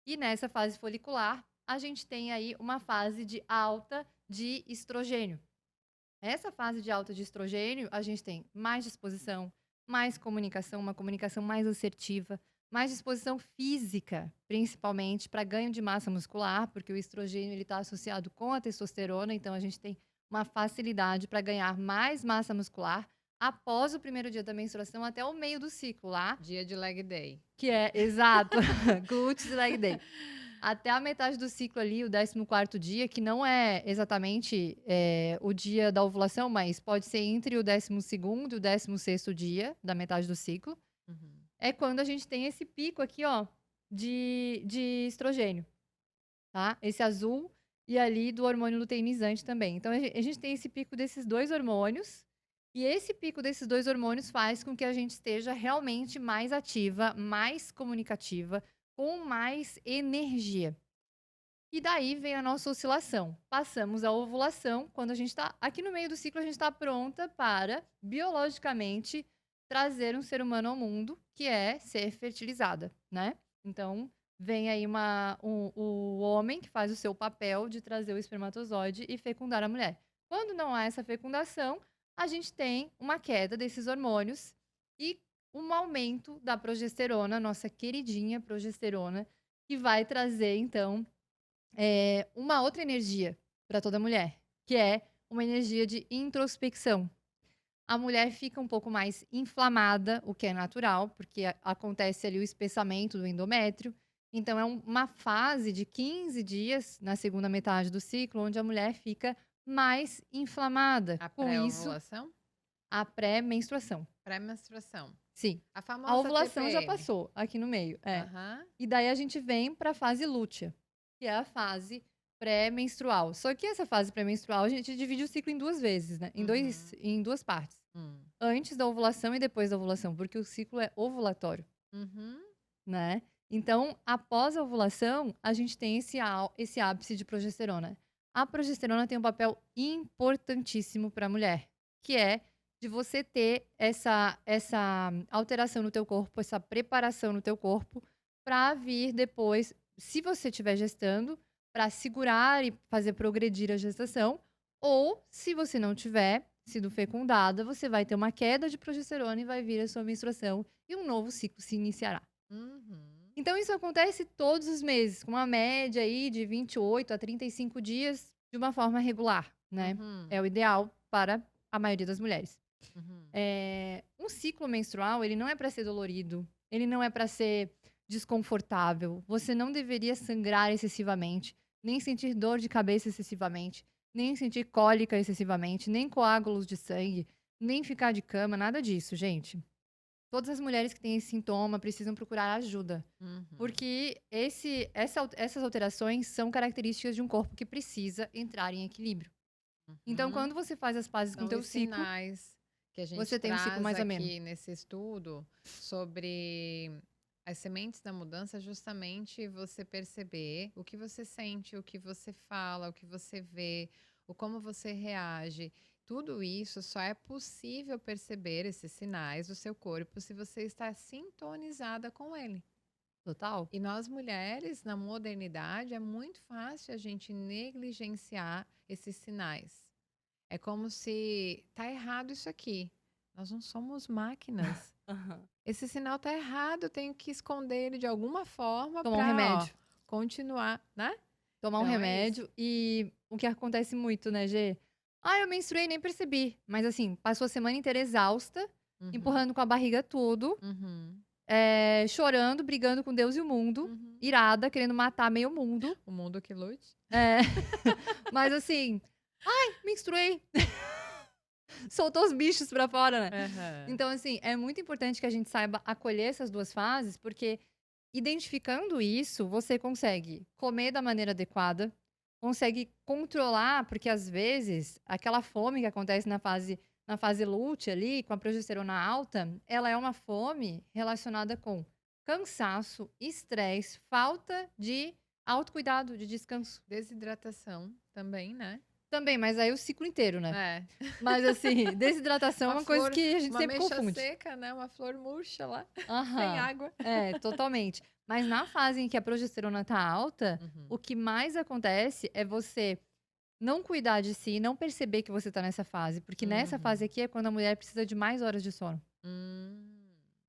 e nessa fase folicular, a gente tem aí uma fase de alta de estrogênio. Essa fase de alta de estrogênio, a gente tem mais disposição, mais comunicação, uma comunicação mais assertiva, mais disposição física, principalmente para ganho de massa muscular, porque o estrogênio está associado com a testosterona, então a gente tem uma facilidade para ganhar mais massa muscular após o primeiro dia da menstruação até o meio do ciclo lá. Dia de leg day. Que é, exato, glúteos e leg day. até a metade do ciclo ali, o 14º dia, que não é exatamente o dia da ovulação, mas pode ser entre o 12º e o 16º dia da metade do ciclo, Uhum. é quando a gente tem esse pico aqui, ó, de estrogênio, tá? Esse azul e ali do hormônio luteinizante também. Então, a gente tem esse pico desses 2 hormônios, e esse pico desses 2 hormônios faz com que a gente esteja realmente mais ativa, mais comunicativa, com mais energia. E daí vem a nossa oscilação. Passamos a ovulação, quando a gente está aqui no meio do ciclo, a gente está pronta para, biologicamente, trazer um ser humano ao mundo, que é ser fertilizada, né? Então, vem aí o homem que faz o seu papel de trazer o espermatozoide e fecundar a mulher. Quando não há essa fecundação, a gente tem uma queda desses hormônios e um aumento da progesterona, nossa queridinha progesterona, que vai trazer, então, uma outra energia para toda mulher, que é uma energia de introspecção. A mulher fica um pouco mais inflamada, o que é natural, porque acontece ali o espessamento do endométrio. Então, é uma fase de 15 dias, na segunda metade do ciclo, onde a mulher fica mais inflamada. A Com isso, pré-ovulação? a pré-menstruação. Pré-menstruação. Sim. A A famosa ovulação já TPM. passou aqui no meio. Aham. E daí a gente vem para a fase lútea, que é a fase pré-menstrual. Só que essa fase pré-menstrual a gente divide o ciclo em 2 vezes, né? Em 2 partes. Hum. Antes da ovulação e depois da ovulação, porque o ciclo é ovulatório, Uhum. né? Então, após a ovulação, a gente tem esse ápice de progesterona. A progesterona tem um papel importantíssimo para a mulher, que é de você ter essa alteração no teu corpo, essa preparação no teu corpo para vir depois, se você estiver gestando, para segurar e fazer progredir a gestação, ou se você não tiver sido fecundada, você vai ter uma queda de progesterona e vai vir a sua menstruação e um novo ciclo se iniciará. Uhum. Então isso acontece todos os meses, com uma média aí de 28 a 35 dias de uma forma regular, né? Uhum. É o ideal para a maioria das mulheres. Uhum. Um ciclo menstrual, ele não é para ser dolorido, ele não é para ser desconfortável. Você não deveria sangrar excessivamente, nem sentir dor de cabeça excessivamente, nem sentir cólica excessivamente, nem coágulos de sangue, nem ficar de cama, nada disso, gente. Todas as mulheres que têm esse sintoma precisam procurar ajuda, Uhum. porque essas alterações são características de um corpo que precisa entrar em equilíbrio. Então, Uhum. quando você faz as pazes com São o teu os ciclo, sinais que a gente você tem um ciclo traz mais ameno. aqui nesse estudo sobre as sementes da mudança, justamente você perceber o que você sente, o que você fala, o que você vê, o como você reage. Tudo isso só é possível perceber esses sinais do seu corpo se você está sintonizada com ele. Total. E nós mulheres, na modernidade, é muito fácil a gente negligenciar esses sinais. É como se tá errado isso aqui. Nós não somos máquinas. Esse sinal tá errado, eu tenho que esconder ele de alguma forma Tomar um para remédio. continuar, né? Tomar um Então é remédio. E o que acontece muito, né, Gê? Eu menstruei, nem percebi. Mas assim, passou a semana inteira exausta, Uhum, empurrando com a barriga tudo, uhum, chorando, brigando com Deus e o mundo, uhum. irada, querendo matar meio mundo. O mundo que lute. Mas assim, menstruei. Soltou os bichos pra fora, né? Aham. Então, assim, é muito importante que a gente saiba acolher essas 2 fases, porque identificando isso, você consegue comer da maneira adequada, consegue controlar, porque às vezes aquela fome que acontece na fase lútea ali, com a progesterona alta, ela é uma fome relacionada com cansaço, estresse, falta de autocuidado, de descanso. Desidratação também, né? Também, mas aí o ciclo inteiro, né? É. Mas assim, desidratação é Uma uma coisa flor, que a gente uma sempre mecha confunde. seca, né? Uma flor murcha lá, sem Aham. água. Totalmente. Mas na fase em que a progesterona tá alta, Uhum. o que mais acontece é você não cuidar de si, não perceber que você tá nessa fase. Porque nessa fase aqui é quando a mulher precisa de mais horas de sono. Hum.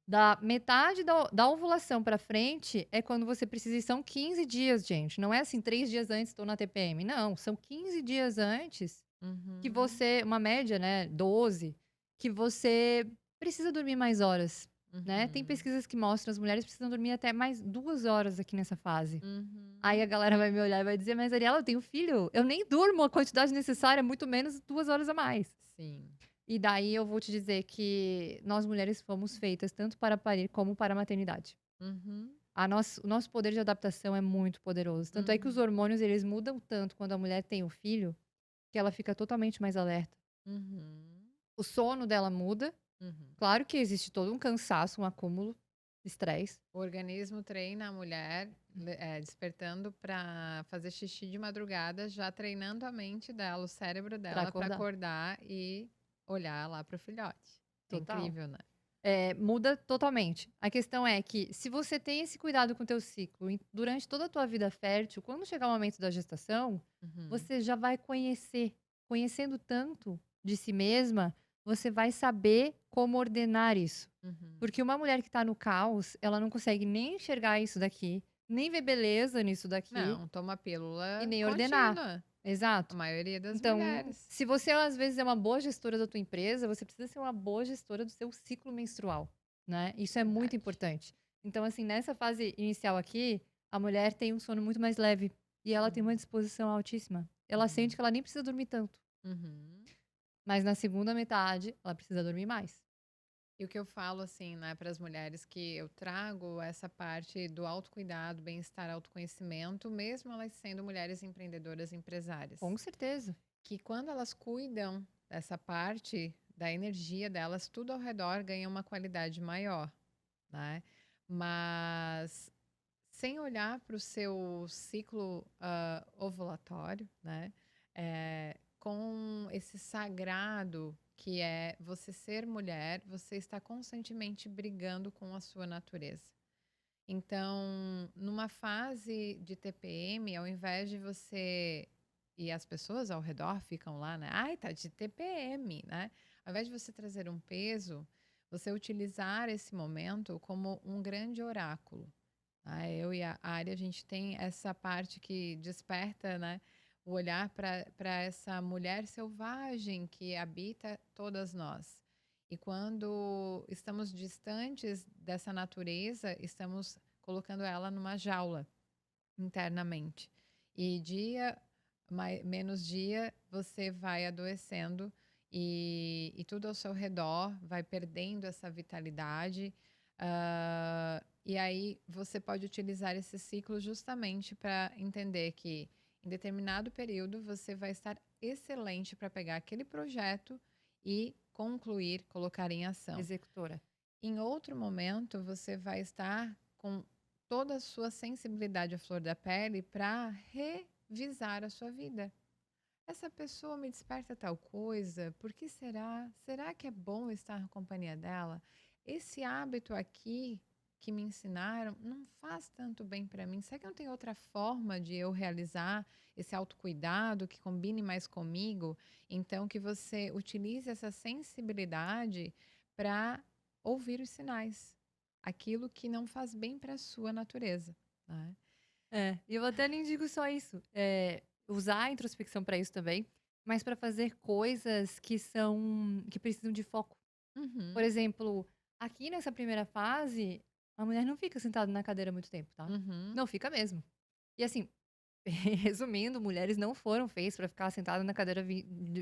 Da metade da ovulação pra frente é quando você precisa. E são 15 dias, gente. Não é assim, 3 dias antes estou na TPM. Não, são 15 dias antes Uhum. que você. Uma média, né? 12. Que você precisa dormir mais horas. né? Tem Uhum. pesquisas que mostram que as mulheres precisam dormir até mais 2 horas aqui nessa fase. Aí a Uhum. galera vai me olhar e vai dizer: "Mas Ariela, eu tenho filho, eu nem durmo a quantidade necessária, muito menos 2 horas a mais". Sim. E daí eu vou te dizer que nós mulheres fomos feitas tanto para parir como para a maternidade. Uhum. O nosso poder de adaptação é muito poderoso. Tanto é que os Uhum. hormônios, eles mudam tanto quando a mulher tem o filho, que ela fica totalmente mais alerta. Uhum. O sono dela muda. Uhum. Claro que existe todo um cansaço, um acúmulo de estresse O organismo treina a mulher, despertando para fazer xixi de madrugada, já treinando a mente dela, o cérebro para dela para acordar. acordar e olhar lá para o filhote. É Total. incrível, né? Muda totalmente. A questão é que, se você tem esse cuidado com o teu ciclo durante toda a tua vida fértil, quando chegar o momento da gestação, Uhum. você já vai conhecer. Conhecendo tanto de si mesma, você vai saber como ordenar isso. Uhum. Porque uma mulher que tá no caos, ela não consegue nem enxergar isso daqui, nem ver beleza nisso daqui Não, toma e pílula nem ordenar. contínua. A Exato. maioria das Então, mulheres. se você às vezes é uma boa gestora da tua empresa, você precisa ser uma boa gestora do seu ciclo menstrual, né? Isso é muito Verdade. importante. Então, assim, nessa fase inicial aqui, a mulher tem um sono muito mais leve e ela tem uma Uhum. disposição altíssima. Ela sente Uhum. que ela nem precisa dormir tanto, Uhum. mas na segunda metade ela precisa dormir mais. E o que eu falo, assim, né, para as mulheres que eu trago essa parte do autocuidado, bem-estar, autoconhecimento, mesmo elas sendo mulheres empreendedoras, empresárias. Com certeza. Que quando elas cuidam dessa parte da energia delas, tudo ao redor ganha uma qualidade maior, né? Mas sem olhar para o seu ciclo ovulatório, né? Com esse sagrado que é você ser mulher, você está constantemente brigando com a sua natureza. Então, numa fase de TPM, ao invés de você. E as pessoas ao redor ficam lá, né? Ai, tá de TPM, né? Ao invés de você trazer um peso, você utilizar esse momento como um grande oráculo. Eu e a Ari, a gente tem essa parte que desperta, né? O olhar para essa mulher selvagem que habita todas nós. E quando estamos distantes dessa natureza, estamos colocando ela numa jaula internamente. E menos dia, você vai adoecendo e tudo ao seu redor vai perdendo essa vitalidade. E aí você pode utilizar esse ciclo justamente para entender que em determinado período você vai estar excelente para pegar aquele projeto e concluir, colocar em ação. Executora. Em outro momento, você vai estar com toda a sua sensibilidade à flor da pele para revisar a sua vida. Essa pessoa me desperta tal coisa, por que será? Será que é bom estar na companhia dela? Esse hábito aqui que me ensinaram não faz tanto bem para mim. Será que não tem outra forma de eu realizar esse autocuidado que combine mais comigo? Então, que você utilize essa sensibilidade para ouvir os sinais, aquilo que não faz bem para a sua natureza, né? E eu até nem digo só isso. Usar a introspecção para isso também, mas para fazer coisas que precisam de foco. Por Uhum, exemplo, aqui nessa primeira fase, a mulher não fica sentada na cadeira muito tempo, tá? uhum, Não fica mesmo. E assim, resumindo, mulheres não foram feitas para ficar sentada na cadeira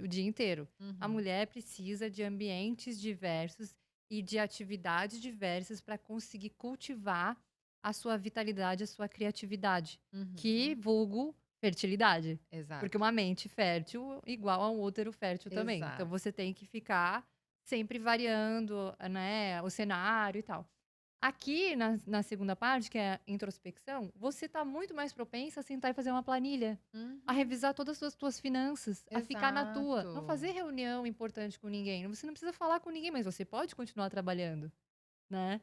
o dia inteiro. A uhum, mulher precisa de ambientes diversos e de atividades diversas para conseguir cultivar a sua vitalidade, a sua criatividade, que uhum. vulgo fertilidade. Porque Exato, uma mente fértil igual a um útero fértil também. Então exato. você tem que ficar sempre variando, né, o cenário e tal. Aqui, na segunda parte, que é a introspecção, você tá muito mais propensa a sentar e fazer uma planilha, a Uhum, revisar todas as tuas finanças, a ficar na tua, não exato. fazer reunião importante com ninguém. Você não precisa falar com ninguém, mas você pode continuar trabalhando, né?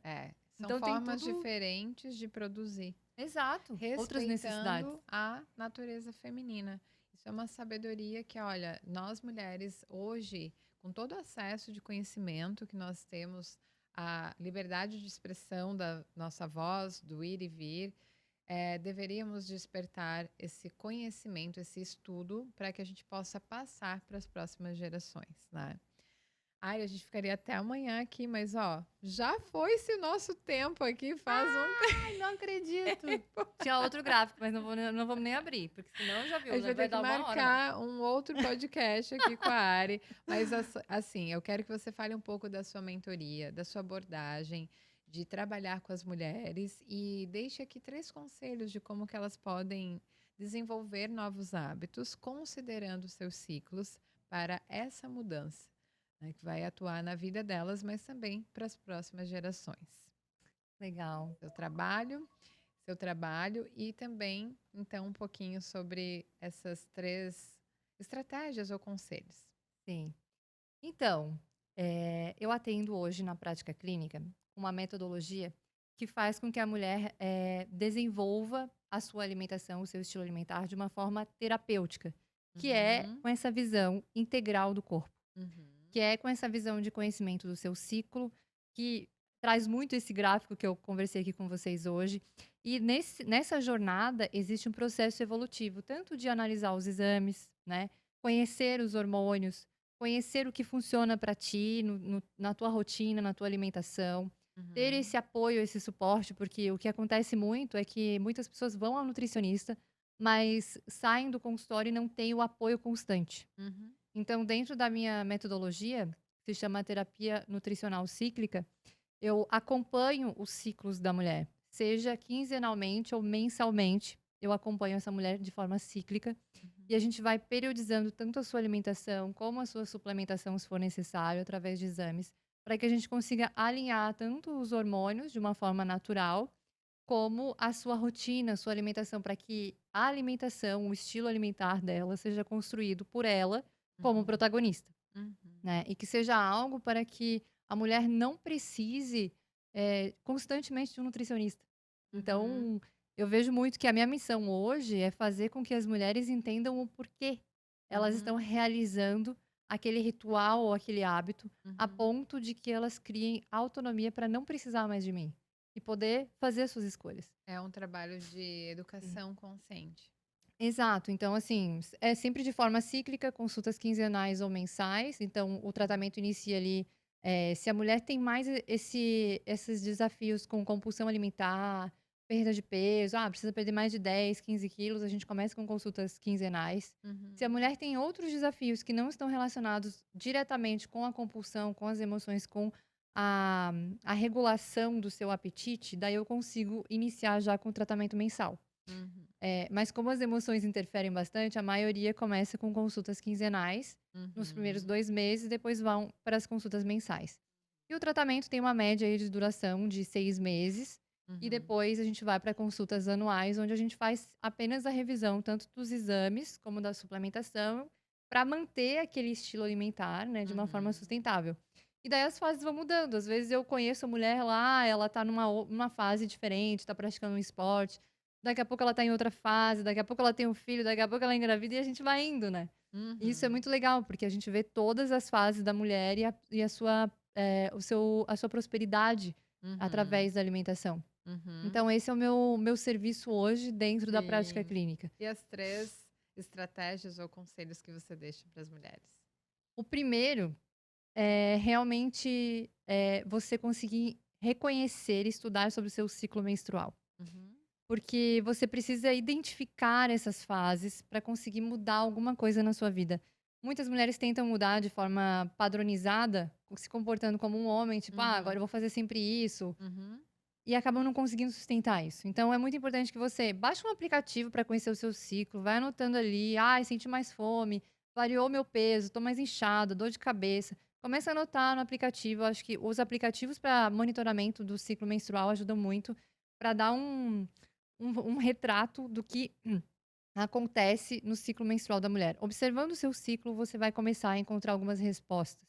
São Então tem formas tudo diferentes de produzir, exato, outras necessidades. respeitando a natureza feminina. Isso é uma sabedoria que, olha, nós mulheres hoje, com todo o acesso de conhecimento que nós temos, a liberdade de expressão da nossa voz, do ir e vir, deveríamos despertar esse conhecimento, esse estudo, para que a gente possa passar para as próximas gerações, né? Ai, a gente ficaria até amanhã aqui, mas ó, já foi-se o nosso tempo aqui faz um Ai, não acredito. tempo. Tinha outro gráfico, mas não vamos nem abrir, porque senão já A viu, gente né? vai ter Vai que dar 1 hora mais. marcar um outro podcast aqui com a Ari, mas assim, eu quero que você fale um pouco da sua mentoria, da sua abordagem, de trabalhar com as mulheres e deixe aqui 3 conselhos de como que elas podem desenvolver novos hábitos, considerando os seus ciclos para essa mudança, né, que vai atuar na vida delas, mas também para as próximas gerações. Legal. Seu trabalho seu trabalho e também, então, um pouquinho sobre essas 3 estratégias ou conselhos. Sim. Então, eu atendo hoje na prática clínica uma metodologia que faz com que a mulher, desenvolva a sua alimentação, o seu estilo alimentar de uma forma terapêutica, que é Uhum, com essa visão integral do corpo, uhum, que é com essa visão de conhecimento do seu ciclo, que traz muito esse gráfico que eu conversei aqui com vocês hoje. E nessa jornada existe um processo evolutivo, tanto de analisar os exames, né, conhecer os hormônios, conhecer o que funciona para ti na tua rotina, na tua alimentação, ter uhum, esse apoio, esse suporte, porque o que acontece muito é que muitas pessoas vão ao nutricionista, mas saem do consultório e não têm o apoio constante. uhum, Então, dentro da minha metodologia, que se chama terapia nutricional cíclica, eu acompanho os ciclos da mulher, seja quinzenalmente ou mensalmente. Eu acompanho essa mulher de forma cíclica e a uhum, gente vai periodizando tanto a sua alimentação como a sua suplementação, se for necessário, através de exames, para que a gente consiga alinhar tanto os hormônios de uma forma natural, como a sua rotina, a sua alimentação, para que a alimentação, o estilo alimentar dela seja construído por ela como uhum, protagonista, uhum, né? E que seja algo para que a mulher não precise, constantemente de um nutricionista. uhum, Então, eu vejo muito que a minha missão hoje é fazer com que as mulheres entendam o porquê elas estão uhum, realizando aquele ritual ou aquele hábito, a uhum. ponto de que elas criem autonomia para não precisar mais de mim e poder fazer as suas escolhas. É um trabalho de Sim. educação consciente. Exato. Então, assim, é sempre de forma cíclica, consultas quinzenais ou mensais. Então, o tratamento inicia ali, se a mulher tem mais esses desafios com compulsão alimentar, perda de peso, precisa perder mais de 10, 15 quilos, a gente começa com consultas quinzenais. Se a Uhum, mulher tem outros desafios que não estão relacionados diretamente com a compulsão, com as emoções, com a, a regulação do seu apetite, daí eu consigo iniciar já com o tratamento mensal. uhum, Mas como as emoções interferem bastante, a maioria começa com consultas quinzenais nos primeiros uhum, 2 meses, depois vão para as consultas mensais. E o tratamento tem uma média aí de duração de 6 meses, e uhum, depois a gente vai para consultas anuais, onde a gente faz apenas a revisão tanto dos exames como da suplementação, para manter aquele estilo alimentar, né, de uma forma uhum, sustentável. E daí as fases vão mudando. Às vezes eu conheço a mulher lá, ela tá numa fase diferente, está praticando um esporte. Daqui a pouco ela tá em outra fase, daqui a pouco ela tem um filho, daqui a pouco ela engravida e a gente vai indo, né. E isso é uhum, muito legal, porque a gente vê todas as fases da mulher e a sua, a sua prosperidade uhum, através da alimentação. uhum. Então esse é o meu serviço hoje dentro da prática Sim. clínica. E as 3 estratégias ou conselhos que você deixa para as mulheres? O primeiro é realmente, você conseguir reconhecer e estudar sobre o seu ciclo menstrual. Uhum, Porque você precisa identificar essas fases para conseguir mudar alguma coisa na sua vida. Muitas mulheres tentam mudar de forma padronizada, se comportando como um homem, tipo, agora uhum, eu vou fazer sempre isso, uhum, e acabam não conseguindo sustentar isso. Então é muito importante que você baixe um aplicativo para conhecer o seu ciclo, vai anotando ali, senti mais fome, variou meu peso, tô mais inchada, dor de cabeça. Começa a anotar no aplicativo. Eu acho que os aplicativos para monitoramento do ciclo menstrual ajudam muito para dar um retrato do que acontece no ciclo menstrual da mulher. Observando o seu ciclo, você vai começar a encontrar algumas respostas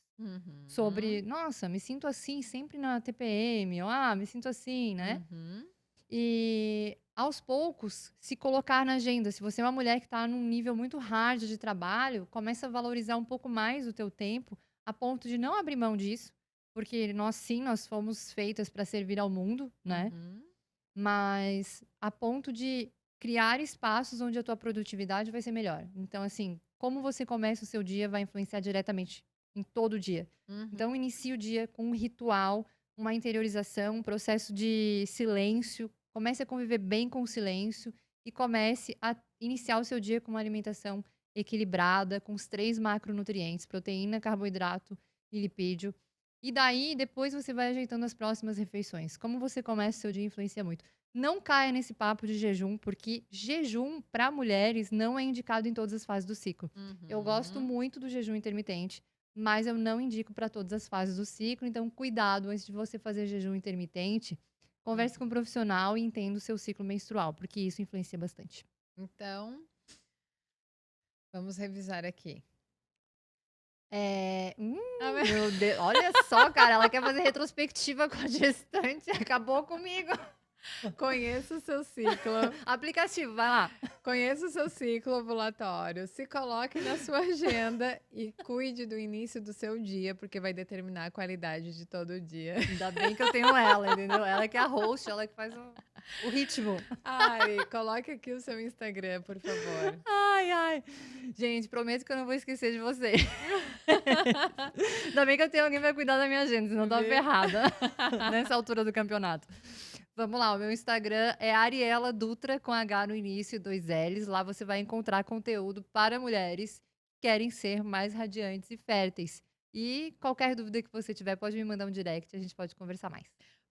sobre: uhum, "Nossa, me sinto assim sempre na TPM", ou me sinto assim", né. uhum, E, aos poucos, se colocar na agenda. Se você é uma mulher que está num nível muito hard de trabalho, começa a valorizar um pouco mais o teu tempo, a ponto de não abrir mão disso, porque nós sim, nós fomos feitas para servir ao mundo, né. uhum, Mas a ponto de criar espaços onde a tua produtividade vai ser melhor. Então, assim, como você começa o seu dia vai influenciar diretamente. em todo dia. Uhum. Então, inicie o dia com um ritual, uma interiorização, um processo de silêncio. Comece a conviver bem com o silêncio e comece a iniciar o seu dia com uma alimentação equilibrada, com os 3 macronutrientes: proteína, carboidrato e lipídio. E daí, depois você vai ajeitando as próximas refeições. Como você começa o seu dia influencia muito. Não caia nesse papo de jejum, porque jejum para mulheres não é indicado em todas as fases do ciclo. Eu gosto Uhum. muito do jejum intermitente, mas eu não indico para todas as fases do ciclo, então cuidado antes de você fazer jejum intermitente. Converse com um profissional e entenda o seu ciclo menstrual, porque isso influencia bastante. Então, vamos revisar aqui. Ah, Meu Deus, olha só, cara, ela quer fazer retrospectiva com a gestante, acabou comigo. Conheça o seu ciclo. Aplicativo, vai lá. Conheça o seu ciclo ovulatório. Se coloque na sua agenda e cuide do início do seu dia, porque vai determinar a qualidade de todo o dia. Ainda bem que eu tenho ela, entendeu? Ela que é a host, ela que faz o ritmo. Ai, coloque aqui o seu Instagram, por favor. Ai, ai. Gente, prometo que eu não vou esquecer de você. Ainda bem que eu tenho alguém pra cuidar da minha agenda, senão eu tava Viu? ferrada nessa altura do campeonato. Vamos lá, o meu Instagram é Ariela Dutra, com H no início e 2 L's. Lá você vai encontrar conteúdo para mulheres que querem ser mais radiantes e férteis. E qualquer dúvida que você tiver, pode me mandar um direct, a gente pode conversar mais.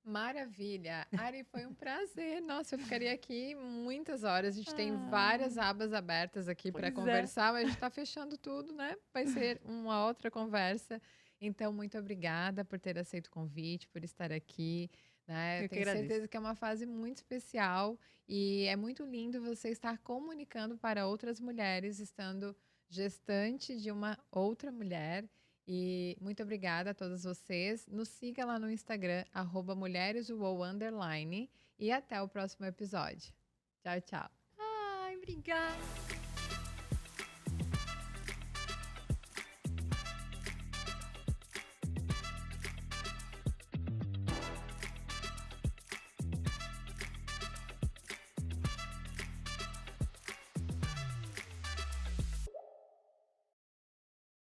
Maravilha. Ari, foi um prazer. Nossa, eu ficaria aqui muitas horas. A gente tem Ah, várias abas abertas aqui para pois é. conversar, mas a gente está fechando tudo, né? Vai ser uma outra conversa. Então, muito obrigada por ter aceito o convite, por estar aqui. Né? Eu que Tenho agradeço. certeza que é uma fase muito especial e é muito lindo você estar comunicando para outras mulheres, estando gestante de uma outra mulher. E muito obrigada a todas vocês. Nos siga lá no Instagram, @mulheresuou_. E até o próximo episódio. Tchau, tchau. Ai, obrigada.